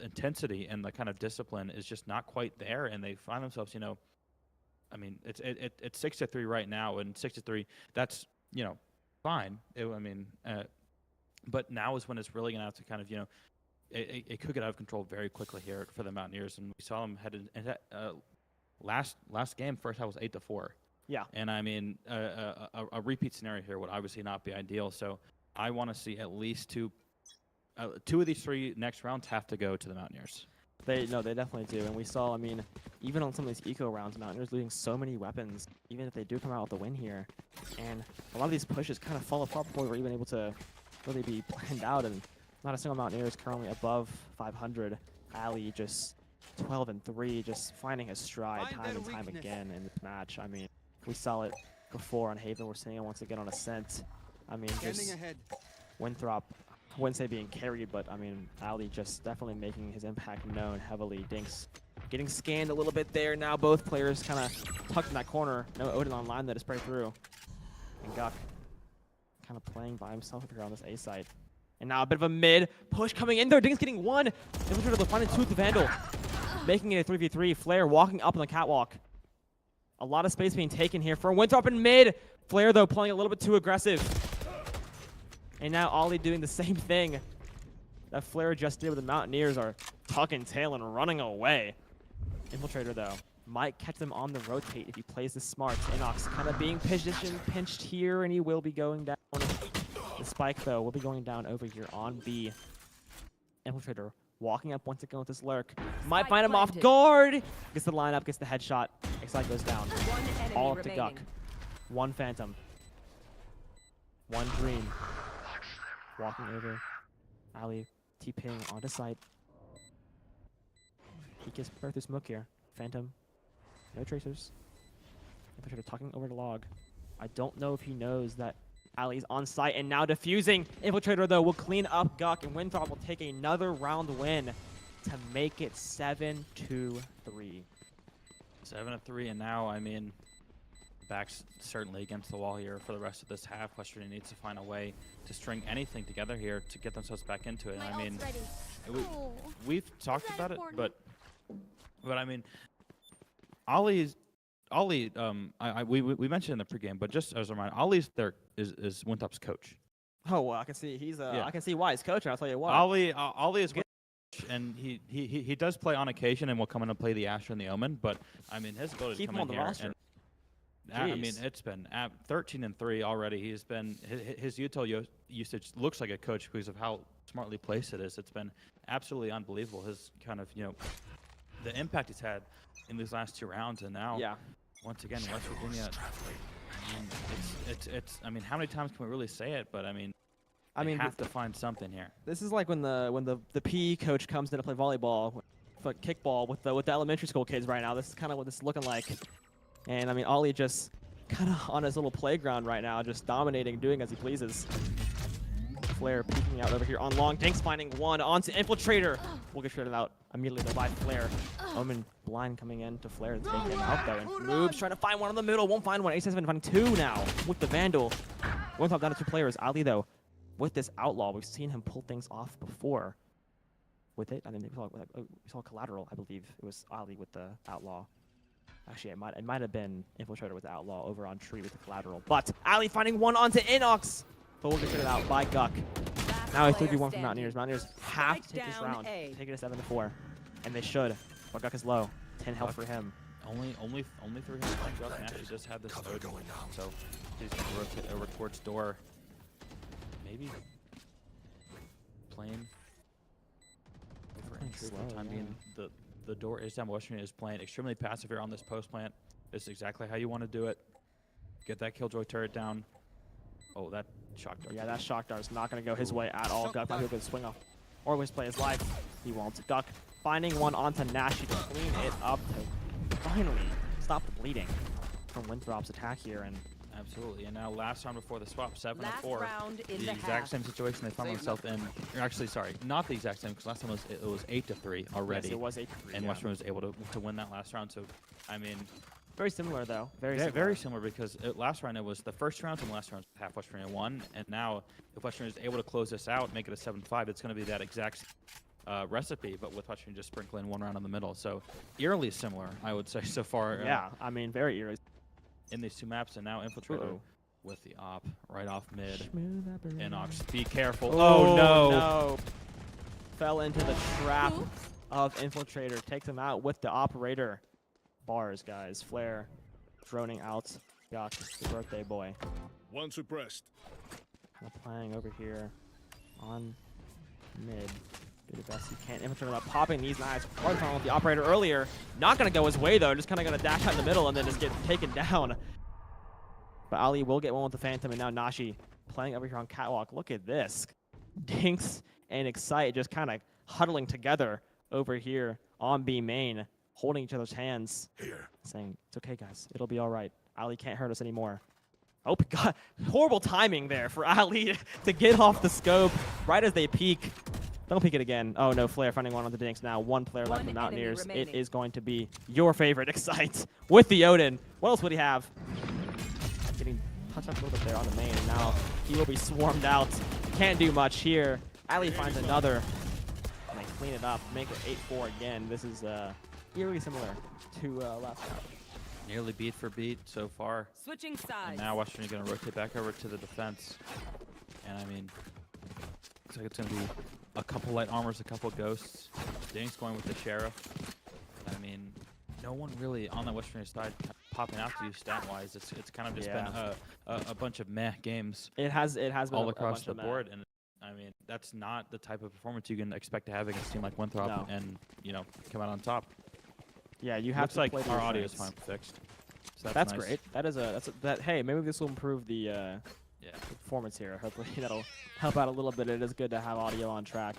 intensity and the kind of discipline is just not quite there, and they find themselves, you know, I mean, it's 6-3 right now, and 6-3, that's, you know, fine. I mean, But now is when it's really going to have to kind of, it could get out of control very quickly here for the Mountaineers. And we saw them headed last game, first half was 8-4. Yeah. And I mean, a repeat scenario here would obviously not be ideal. So I want to see at least two of these 3 next rounds have to go to the Mountaineers. They definitely do. And we saw, I mean, even on some of these eco rounds, Mountaineers losing so many weapons, even if they do come out with a win here. And a lot of these pushes kind of fall apart before we're even able to really be planned out. And not a single Mountaineer is currently above 500. Ali just 12-3, just finding his stride time and time again in this match. I mean, we saw it before on Haven. We're seeing it once again on Ascent. I mean, just Winthrop, I wouldn't say being carried, but I mean, Ali just definitely making his impact known heavily. Dinks getting scanned a little bit there. Now both players kind of tucked in that corner. No Odin online there to spray through. And Guk kind of playing by himself up here on this A site. And now a bit of a mid push coming in there. Dinks getting 1. Infiltrator the finding 2 with the Vandal. Making it a 3v3. Flare walking up on the catwalk. A lot of space being taken here for Winthrop in mid. Flare, though, playing a little bit too aggressive. And now Ollie doing the same thing that Flare just did with the Mountaineers are tucking tail and running away. Infiltrator, though, might catch them on the rotate if he plays this smart. Inox kind of being pinched here, and he will be going down. The spike, though, will be going down over here on B. Infiltrator walking up once again with this lurk. Might find him off guard. Gets the lineup, gets the headshot. Excite goes down. All up to Guk. 1 Phantom. 1 Dream. Walking over. Ali T-ping onto site. He gets prepared through smoke here. Phantom. No tracers. Infiltrator talking over the log. I don't know if he knows that Ali's on site and now defusing. Infiltrator, though, will clean up Guk, and Winthrop will take another round win to make it 7-3. 7-3, and now, I mean, back's certainly against the wall here for the rest of this half. West Virginia needs to find a way to string anything together here to get themselves back into it. And, I mean, we've talked about it, but I mean, we mentioned in the pregame, but just as a reminder, Ollie's there is Winthrop's coach. Oh well, I can see he's I can see why he's coach. I'll tell you what. Ollie is coach, and he does play on occasion and will come in and play the Asher and the Omen. But I mean, his ability to come in here and I mean, it's been 13-3 already. He's been his util usage looks like a coach because of how smartly placed it is. It's been absolutely unbelievable. His kind of the impact he's had in these last 2 rounds, and now once again West Virginia. I mean, it's I mean, how many times can we really say it? But I mean, they have to find something here. This is like when the PE coach comes in to play volleyball, kickball with the elementary school kids right now. This is kind of what this is looking like. And I mean, Ollie just kind of on his little playground right now, just dominating, doing as he pleases. Flare peeking out over here on long. Dinks finding 1 onto Infiltrator. Will get shredded out immediately though by Flare. Omen blind coming in to Flare and taking him out though. And moves, trying to find 1 in the middle. Won't find 1. Ace has been finding 2 now with the Vandal. Winthrop down to 2 players. Ali though, with this Outlaw, we've seen him pull things off before. With it, I mean, we saw Collateral, I believe. It was Ali with the Outlaw. Actually, it might have been Infiltrator with the Outlaw over on Tree with the Collateral. But Ali finding 1 onto Inox. But we'll get rid of out by Guk. Now a 3v1 from Mountaineers. Mountaineers have to take this round. Take it to 7-4. And they should. But Guk is low. 10 health for him. Only 3 health for Guk, and actually just had this load going on. So he's going to rotate over towards door. Maybe playing over entry for the time being. The door is down. Western is playing extremely passive here on this post plant. This is exactly how you want to do it. Get that Killjoy turret down. Oh, that shock dart. Yeah, that shock dart is not going to go his way at all. Guk might be able to swing off. Or always play his life. He won't. Guk finding 1 onto Nash. He can clean it up to finally stop the bleeding from Winthrop's attack here. And absolutely. And now last round before the swap, 7-4. Round in the exact same situation they found themselves in. Or actually, sorry, not the exact same, because last time it was 8-3 already. Yes, it was 8-3. And Western was able to win that last round. So, I mean, very similar though. Very similar because last round it was the first round and last round half West Virginia won. And now if West Virginia is able to close this out, make it a 7-5, it's going to be that exact recipe, but with West Virginia just sprinkling 1 round in the middle. So eerily similar, I would say so far. Yeah, I mean very eerily. In these 2 maps, and now Infiltrator with the op right off mid. Smooth operator. Inox, be careful. Oh, Oh, no. no. Fell into the trap of Infiltrator. Takes him out with the operator. Bars, guys. Flare droning out. Got the birthday boy. One suppressed. Kind of playing over here on mid. Do the best he can. Infiltrator not popping these knives. Hard on with the operator earlier. Not going to go his way, though. Just kind of going to dash out in the middle and then just get taken down. But Ali will get one with the Phantom, and now Nashi playing over here on Catwalk. Look at this. Dinks and Excite just kind of huddling together over here on B main, holding each other's hands, saying, it's okay, guys. It'll be all right. Ali can't hurt us anymore. Oh, God. Horrible timing there for Ali to get off the scope right as they peek. Don't peek it again. Oh, no. Flare finding one on the Dinks now. One player left in the Mountaineers. It is going to be your favorite Excite with the Odin. What else would he have? Getting touched up a little bit there on the main. And now he will be swarmed out. Can't do much here. Ali finds another. And they clean it up. Make it 8-4 again. This is eerily similar to last round. Nearly beat for beat so far. Switching And sides. now Western is going to rotate back over to the defense. And I mean, looks like it's going to be a couple light armors, a couple ghosts. Dinks going with the Sheriff. I mean, no one really on the Western side popping out to you stat-wise. It's kind of just been a bunch of meh games. It has been all a across bunch the of board. And I mean, that's not the type of performance you can expect to have against a team like Winthrop No. and, you know, come out on top. Yeah, you have Looks to like play our the audio is defense. finally fixed. So That's nice. great. That hey, maybe this will improve the performance here. Hopefully that'll help out a little bit. It is good to have audio on track.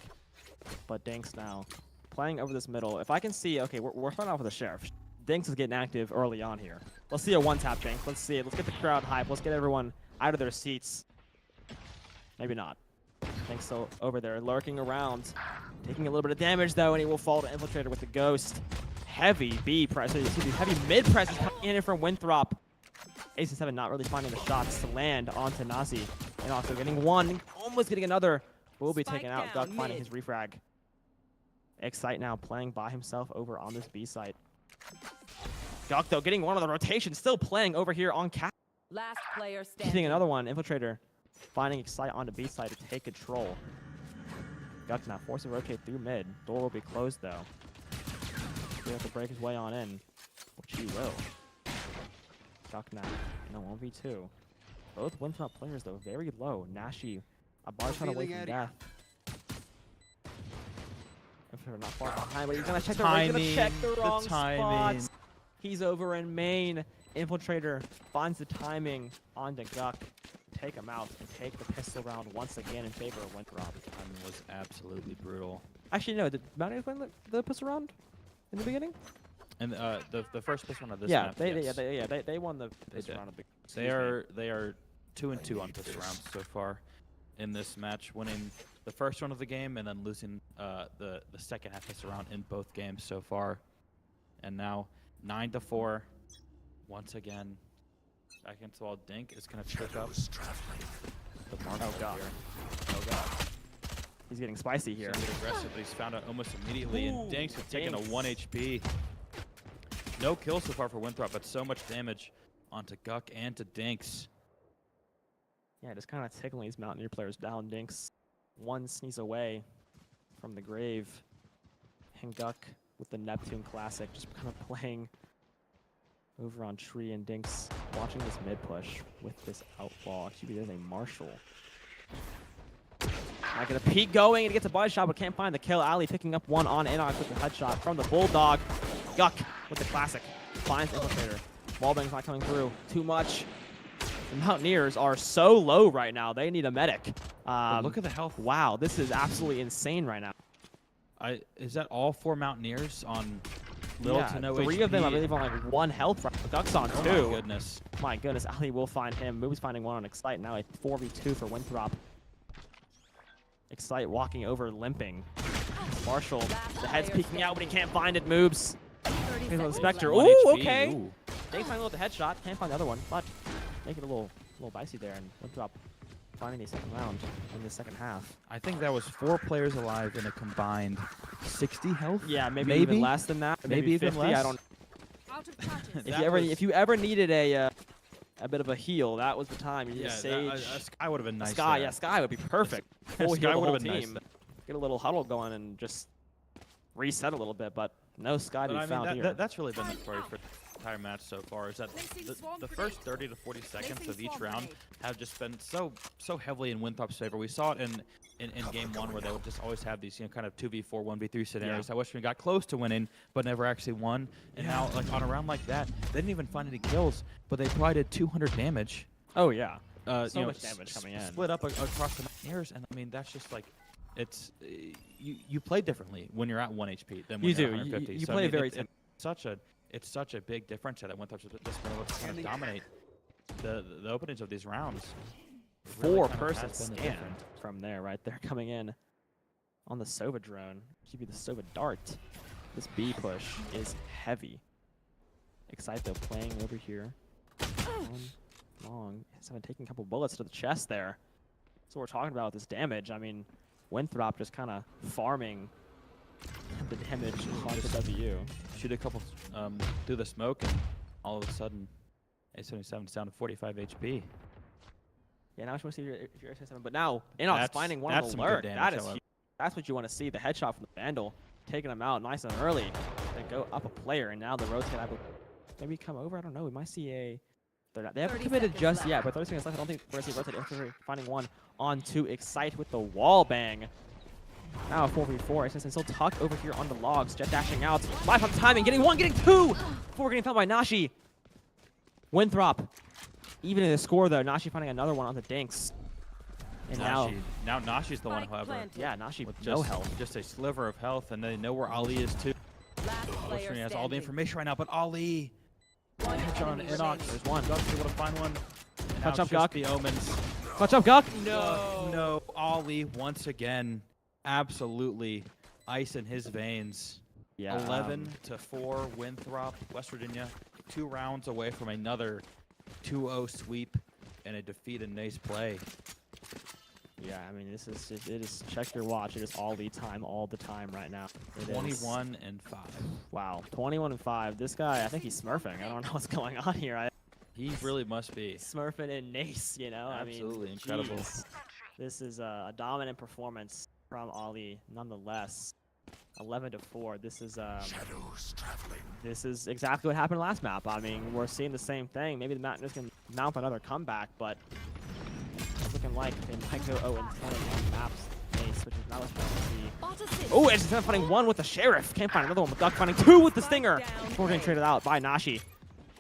But Dinks now playing over this middle. If I can see, okay, we're starting off with a Sheriff. Dinks is getting active early on here. Let's see a one-tap Dinks. Let's see it. Let's get the crowd hype. Let's get everyone out of their seats. Maybe not. Dinks still over there lurking around. Taking a little bit of damage though, and he will fall to Infiltrator with the Ghost. Heavy B press, heavy mid press is coming in from Winthrop. Ace and 7 not really finding the shots to land onto Nazi. And also getting one, almost getting another. Will be taken out. Duck finding his refrag. Excite now playing by himself over on this B site. Duck though getting one on the rotation, still playing over here on Cat. Last player standing. Hitting another one. Infiltrator finding Excite on the B side to take control. Duck now forced to rotate through mid. Door will be closed though. He'll have to break his way on in, which he will. Duck now in a 1v2. Both Winthrop players though very low. Nashi, a bar shot away from death. If they're not far behind, but he's gonna check the wrong spots. He's over in main. Infiltrator finds the timing on the Guck. Take him out and take the pistol round once again in favor of Winthrop. The timing was absolutely brutal. Actually, no. Did Mountaineers win the pistol round in the beginning? And the first pistol round of this map, yes. They won the pistol round. They are 2-2 on pistol rounds so far in this match, winning the first round of the game and then losing the second half pistol round in both games so far. And now 9-4 once again. Back into the wall. Dink is going to pick up the mark. Oh god. Oh god. He's getting spicy here. He's aggressive, but he's found out almost immediately. And Dinks has taken a 1 HP. No kills so far for Winthrop, but so much damage onto Guck and to Dinks. Yeah, just kind of tickling these Mountaineer players down. Dinks one sneeze away from the grave. And Guck with the Neptune Classic just kind of playing over on Tree, and Dinks watching this mid push with this outlaw. Actually, there's a Marshall. Not gonna peek going, and he gets a body shot, but can't find the kill. Ali picking up one on Inox with the headshot from the Bulldog. Guck with the classic. Finds Infiltrator. Wallbang's not coming through too much. The Mountaineers are so low right now. They need a medic. Look at the health. Wow, this is absolutely insane right now. Is that all 4 Mountaineers on little to no 3 HP? of them, I believe, on like 1 health. Guck's on 2. Oh my goodness. My goodness, Ali will find him. Move's finding one on Excite. Now a 4v2 for Winthrop. Excite walking over, limping. Marshall, the head's peeking out, but he can't find it. Moves. Here's the Spectre. 1 Ooh, HP. okay. Ooh. They find with the headshot. Can't find the other one, but make it a little dicey there. And Winthrop finding a second round in the second half. I think that was 4 players alive in a combined 60 health. Yeah, maybe even less than that. Maybe even 50, less. I don't. Out of touches. If you ever needed a a bit of a heal. That was the time. You need Yeah, a Sage. a Sky would have been nice. Sky, there. yeah, Sky would be perfect. Full Sky heal the would whole have been nice team. there. Get a little huddle going and just reset a little bit, but no Sky to But be I found mean, here. that's really been the story for the entire match so far. Is that the first 30 to 40 seconds of each round have just been so heavily in Winthrop's favor. We saw it in game 1 where they would just always have these kind of 2v4, 1v3 scenarios that West Virginia got close to winning but never actually won. And now like on a round like that, they didn't even find any kills, but they probably did 200 damage. Oh yeah, So much damage coming in. Split up across the Mountaineers, and I mean that's just like it's you play differently when you're at 1 HP than when You you're do. at 150. You So, play I mean, very it's such a big difference that Winthrop's just been able to kind of dominate the openings of these rounds. It really kind of Four-person has been the stand difference. from there, right there, coming in on the Sova drone. Should be the Sova dart. This B push is heavy. Excite though playing over here. Long. Someone taking a couple bullets to the chest there. So we're talking about this damage. I mean, Winthrop just kind of farming the damage onto WVU. Shoot a couple through the smoke, and all of a sudden, A77 is down to 45 HP. Yeah, now I just want to see if you're A77. But now, Inox finding one on that's the some good alert. damage, That is however. huge. That's what you want to see. The headshot from the Vandal, taking him out nice and early. Then go up a player, and now the road's going to maybe come over. I don't know. We might see a... They haven't 30 committed seconds just left. yet, but 30 seconds left. I don't think we're going to see rotate. Finding one onto Excite with the wall bang. Now a 4v4. It's still tucked over here on the logs. Jet dashing out. Live on timing. Getting one, getting two. Before getting found by Nashi. Winthrop. Even in the score, though, Nashi finding another one on the Dinks. And now Nashi's the one, however, yeah, Nashi with just, no health. just a sliver of health, and they know where Ali is too. Last West player Virginia has all the standing. information right now, but Ali. One Headshot on enemy Inox. remaining. There's one. Guck's able to find one. And now Clutch it's up, just Guck. the omens. Clutch up, Guck. No, Ali once again, absolutely ice in his veins. Yeah. 11-4 Winthrop, West Virginia, 2 rounds away from another 2-0 sweep and a defeat in NACE play. Yeah, I mean, it is check your watch. It is all lead time all the time right now. It is- 21-5. Wow, 21-5. This guy, I think he's smurfing. I don't know what's going on here. He really must be. Smurfing in NACE, you know? Absolutely I mean, incredible. jeez. This is a dominant performance from Ali, nonetheless. 11-4. This is exactly what happened last map. I mean, we're seeing the same thing.Maybe the Mountaineers can mount another comeback, but it's looking like they might go 0-10 on maps. NACE, which is not what we're supposed to see. Oh, it's finding one with the Sheriff. Can't find another one with Duck. Finding two with the Stinger. Before getting traded out by Nashi.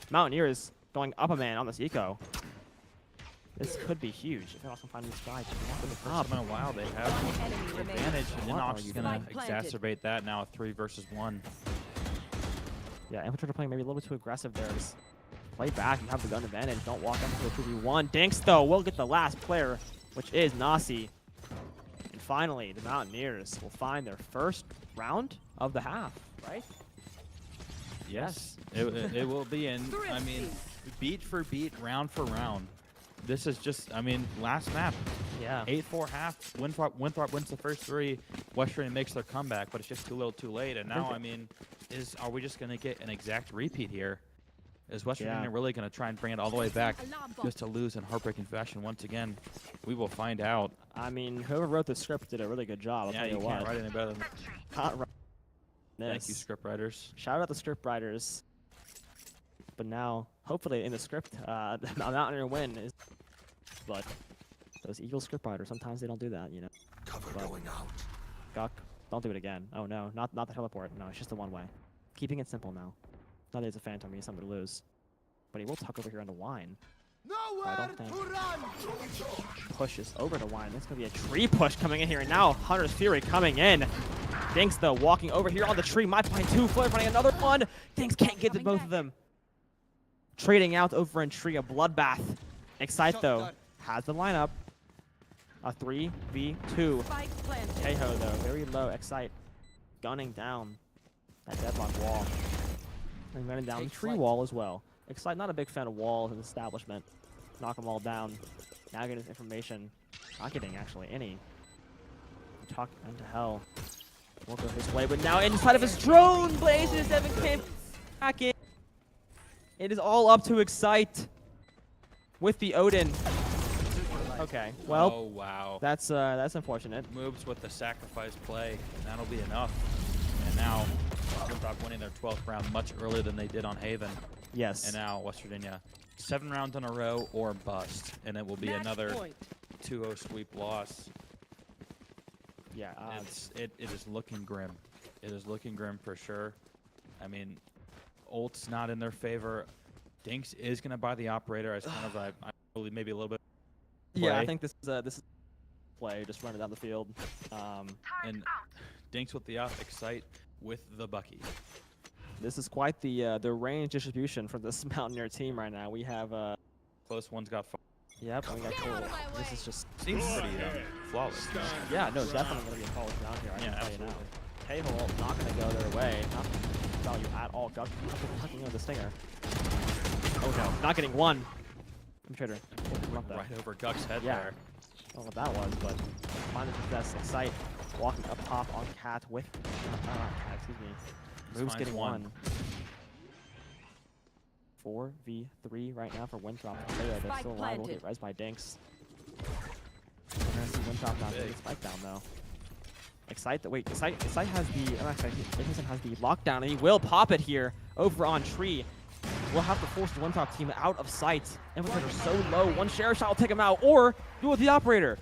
Mountaineers going up a man on this eco. This could be huge. If Inox can find this guy, First time in a while, they have Enemy the remaining. advantage, and What Inox are is you going to doing? Spike planted. exacerbate that now, 3 versus 1. Yeah, Infiltrator playing maybe a little bit too aggressive there. Just play back. You have the gun advantage. Don't walk up into a 2v1. Dinks, though, will get the last player, which is Nasi. And finally, the Mountaineers will find their first round of the half, right? Yes, it will be in. I mean, beat for beat, round for round. This is just, I mean, last map. Yeah. 8-4 half. Winthrop wins the first 3. West Virginia makes their comeback, but it's just too little too late. And now, I mean, are we just going to get an exact repeat here? Is West Virginia really going to try and bring it all the way back just to lose in heartbreaking fashion once again? We will find out. I mean, whoever wrote the script did a really good job. I'll Yeah, tell you you can't what. write any better than Not right. Thank you, script writers. Shout out the script writers. But now, hopefully, in the script, the Mountaineer win is. But those evil script writers, sometimes they don't do that, you know. Cover But going out. Guck, don't do it again. Oh no, not the teleport. No, it's just the one way. Keeping it simple now. Not that it's a phantom, he has something to lose. But he will tuck over here into wine. I don't think pushes over to wine. That's gonna be a tree push coming in here, and now Hunter's Fury coming in. Dinks though walking over here on the tree. Might find 2. Floyd finding another one. Dinks can't get to both of them. Trading out over in tree, a bloodbath. Excite though has the lineup. A 3v2. Spike planted. Keho though, very low. Excite gunning down that deadlock wall. And running down the tree wall as well. Excite not a big fan of walls and establishment. Knock them all down. Now getting this information. Not getting actually any. Talk into hell. Won't go his way, but now inside of his drone, Blazes 7 came back in. It is all up to Excite. with the Odin. Okay, well, Oh, wow. that's unfortunate. Moves with the sacrifice play, and that'll be enough. And now, Winthrop winning their 12th round much earlier than they did on Haven. Yes. And now West Virginia, 7 rounds in a row or bust, and it will be another 2-0 sweep loss. Yeah. It is looking grim. It is looking grim for sure. I mean, ult's not in their favor. Dinks is going to buy the operator as kind of I believe maybe a little bit. Yeah, I play. think this is play. Just run it down the field. And Dinks with the up, Excite with the Bucky. This is quite the range distribution for this Mountaineer team right now. We have Close one's got yep, and we got two. This is just seems pretty flawless. yeah, no, definitely gonna be a flawless round here. I can tell you now. Table not gonna go their way. Not value at all. Ducking on the stinger. Oh no, not getting one. Trader. Right over Guk's head Yeah. there. I don't know what that was, but finding success. Excite walking up top on Cat with Cat, excuse me. Moves getting one. 4v3 right now for Winthrop. They're still alive. Will get res by Dinks. We're gonna see Winthrop not take a spike down though. Excite has the Dickinson has the lockdown, and he will pop it here over on Tree. We'll have to force the Winthrop team out of sight. Infiltrator's so low, one share shot will take him out, or do it with the operator.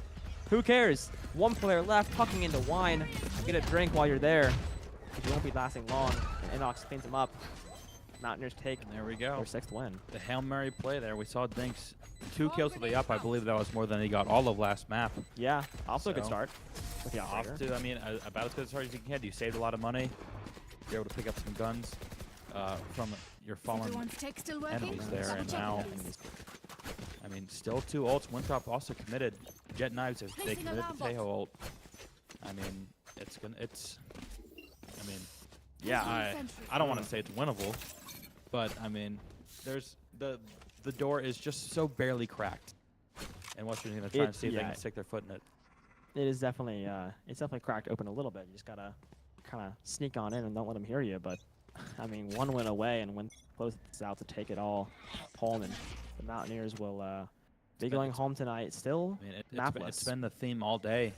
Who cares? One player left, tucking into wine. Get a drink while you're there. It won't be lasting long. And Inox cleans him up. Mountaineers take And there we go. their 6th win. The Hail Mary play there. We saw Dinks 2 kills with the up. I believe that was more than he got all of last map. Yeah, also a good So, start with the operator. Off to, I mean, about as good a start as you can. You saved a lot of money. You're able to pick up some guns from your fallen enemies there. And now, I mean, still 2 ults. Winthrop also committed Jet Knives if they committed the Tejo ult. I mean, I mean, yeah, I don't want to say it's winnable, but I mean, there's the door is just so barely cracked, and West Virginia trying to see if they can stick their foot in it. It is definitely it's definitely cracked open a little bit. You just gotta kind of sneak on in and don't let them hear you. But I mean, 1 win away, and when closes out to take it all home, and the Mountaineers will be going home tonight. Still, I mean, mapless. it's been the theme all day,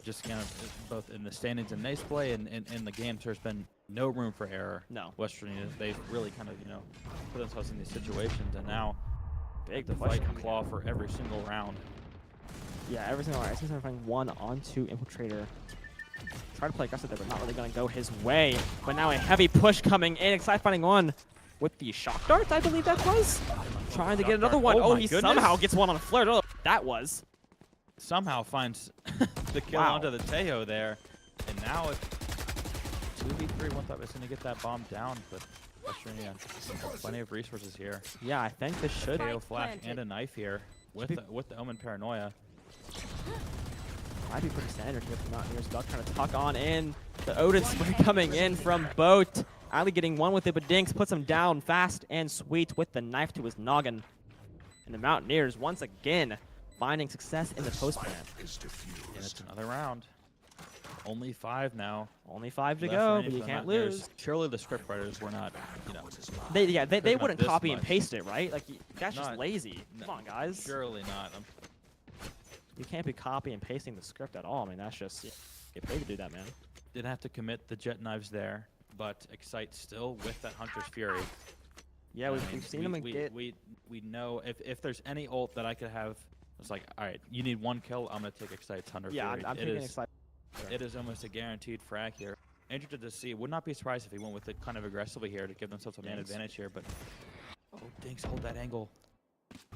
just kind of both in the standings and NACE play and in the games. There's been no room for error. No. West Virginia, they've really kind of put themselves in these situations, and now Big the fight and claw for every single round. Yeah, every single round. I see they're playing 1 onto Infiltrator. Try to play aggressive there, but not really going to go his way. But now a heavy push coming in. Excite finding one with the shock dart, I believe that was. Trying to get another one. Oh, he somehow gets one on a flare. I don't know what that was. Somehow finds the kill onto the Tejo there. And now it's 2v3. Winthrop is going to get that bomb down, but West Virginia has plenty of resources here. Yeah, I think this should. Tejo flash and a knife here with the Omen Paranoia. Might be pretty standard here for the Mountaineers. Duck trying to tuck on in. The Odin spray coming in from Boat. Ali getting one with it, but Dinks puts him down fast and sweet with the knife to his noggin. And the Mountaineers once again finding success in the post plan. And it's another round. Only 5 now. Only 5 to left go, for but you the can't Mountaineers. lose. Surely the scriptwriters were not, They not wouldn't this copy and much. paste it, right? Like, that's just Not- lazy. no, Come on, guys. Surely not. You can't be copy and pasting the script at all. I mean, that's just, you get paid to do that, man. Didn't have to commit the jet knives there, but Excite still with that Hunter's Fury. Yeah, I we've mean, seen him get. We know if there's any ult that I could have, it's like, all right, you need 1 kill, I'm gonna take Excite's Hunter Yeah, Fury. I'm It taking is- Excite. It is almost a guaranteed frag here. Interested to see. Would not be surprised if he went with it kind of aggressively here to give themselves a man advantage here, but Dinks hold that angle.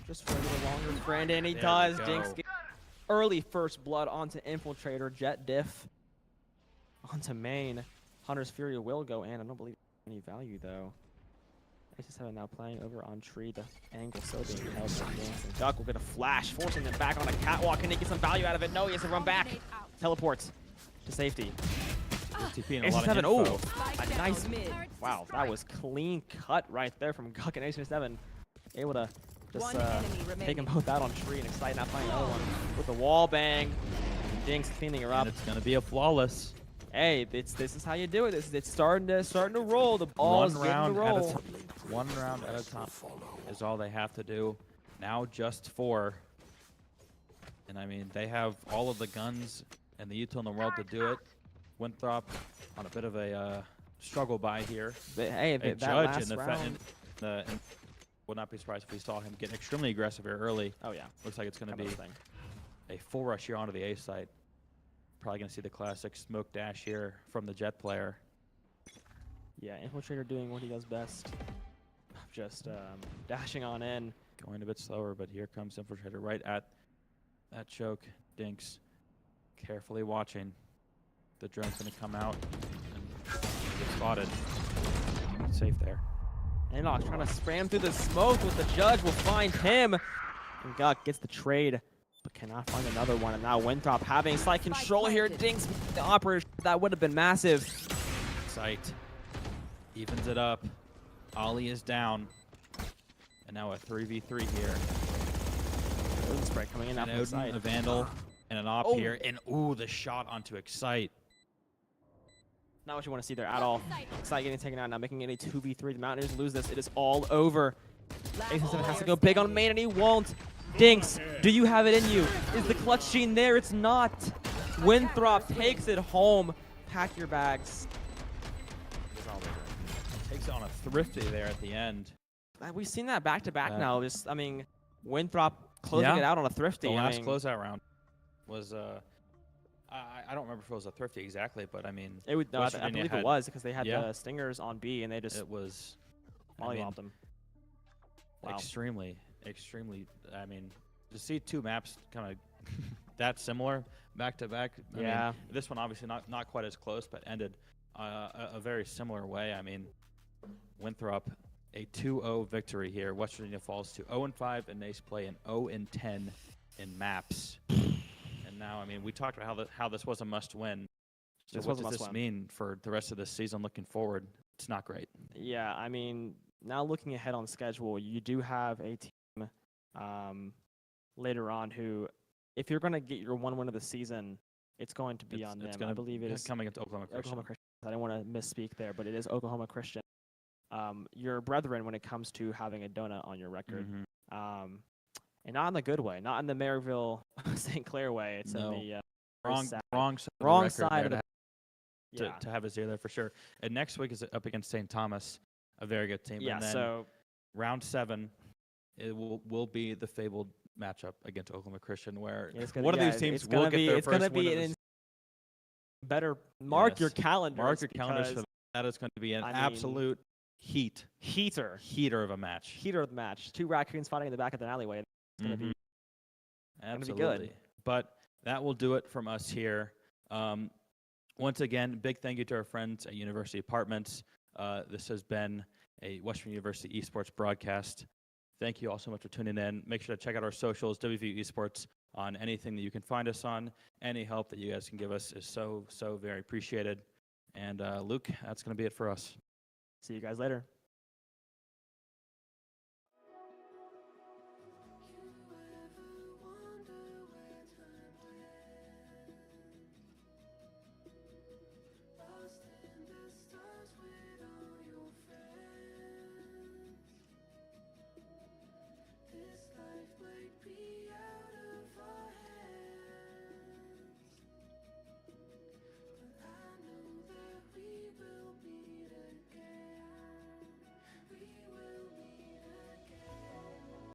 Just for a little longer, Brandon. He There we does. go. Dinks get early first blood onto Infiltrator. Jet diff onto main. Hunter's Fury will go in. I don't believe any value though. NACE now playing over on Tree. The angle so being held by Dinks. And Duck will get a flash, forcing them back on a catwalk. Can he get some value out of it? No, he has to run back. Teleports to safety. TP and a lot of NACE7, info. oh, a nice. Wow, that was clean cut right there from Guk and NACE7. Able to just take them both out on Tree, and Excite not playing another one with the wall bang. Dinks cleaning her up. And it's gonna be a flawless. Hey, this is how you do it. It's starting to roll. The ball's One getting to round at a roll. time. 1 round at a time is all they have to do. now just 4. And I mean, they have all of the guns and the util in the world to do it. Winthrop on a bit of a struggle by here. But hey, if A that judge last in the round, would not be surprised if we saw him get extremely aggressive here early. oh yeah, Looks like it's going to kind be of thing. a full rush here onto the A site. Probably going to see the classic smoke dash here from the Jet player. Yeah, Infiltrator doing what he does best, just dashing on in. Going a bit slower, but here comes Infiltrator right at that choke. Dinks carefully watching. The drone's going to come out and get spotted. Safe there. Enoch trying to spray him through the smoke with the judge will find him. And Guk gets the trade, but cannot find another one. And now Winthrop having slight control here. Dinks the operator. That would have been massive. Sight evens it up. Ollie is down. And now a 3v3 here. Odin spray coming in An after the Odin, side. a Vandal, and an op Oh. here. And ooh, the shot onto Excite. Not what you want to see there at all. Excite getting taken out now, making it a 2v3. The Mountaineers lose this. It is all over. Ace7 has to go big on main, and he won't. Dinks, do you have it in you? Is the clutch gene there? It's not. Winthrop takes it home. Pack your bags. Takes it on a thrifty there at the end. We've seen that back-to-back Yeah. now. Just, I mean, Winthrop closing it out on a thrifty. The I last mean, closeout round was, I don't remember if it was a thrifty exactly, but I mean, it would, no, West I Virginia believe it had- was because they had yeah. the Stingers on B, and they just it was I mollywopped mean, them. Wow. extremely, I mean, to see 2 maps kind of that similar back to back. I Yeah. mean, this one obviously not quite as close, but ended a very similar way. I mean, Winthrop, a 2-0 victory here. West Virginia falls to 0-5, and NACE play an 0-10 in maps. And now, I mean, we talked about how this was a must-win. So This what was a does this must-win. mean for the rest of this season looking forward? It's not great. Yeah, I mean, now looking ahead on schedule, you do have a team later on who, if you're going to get your 1 win of the season, it's going to be on them. I believe it is coming into Oklahoma Christian. Oklahoma Christian. I didn't want to misspeak there, but it is Oklahoma Christian. Your brethren when it comes to having a donut on your record. Mhm. And not in the good way, not in the Maryville, St. Clair way. It's No. in the Wrong sad- side wrong of the record side there of the to have us there for sure. And next week is up against St. Thomas, a very good team. Yeah, And then so round 7, it will be the fabled matchup against Oklahoma Christian, where it's gonna, one of yeah, these teams it's will gonna get be, their it's first gonna be win of an the better mark your Yes. calendar. Mark your calendars for because that. Is going to be an I mean, absolute heater heater of a match. heater of the match. 2 raccoons fighting in the back of the alleyway. It's gonna be Mhm. gonna be Absolutely. good. But that will do it from us here. Once again, big thank you to our friends at University Apartments. This has been a Western University esports broadcast. Thank you all so much for tuning in. Make sure to check out our socials, WVU Esports, on anything that you can find us on. Any help that you guys can give us is so very appreciated. And Luke, that's going to be it for us. See you guys later.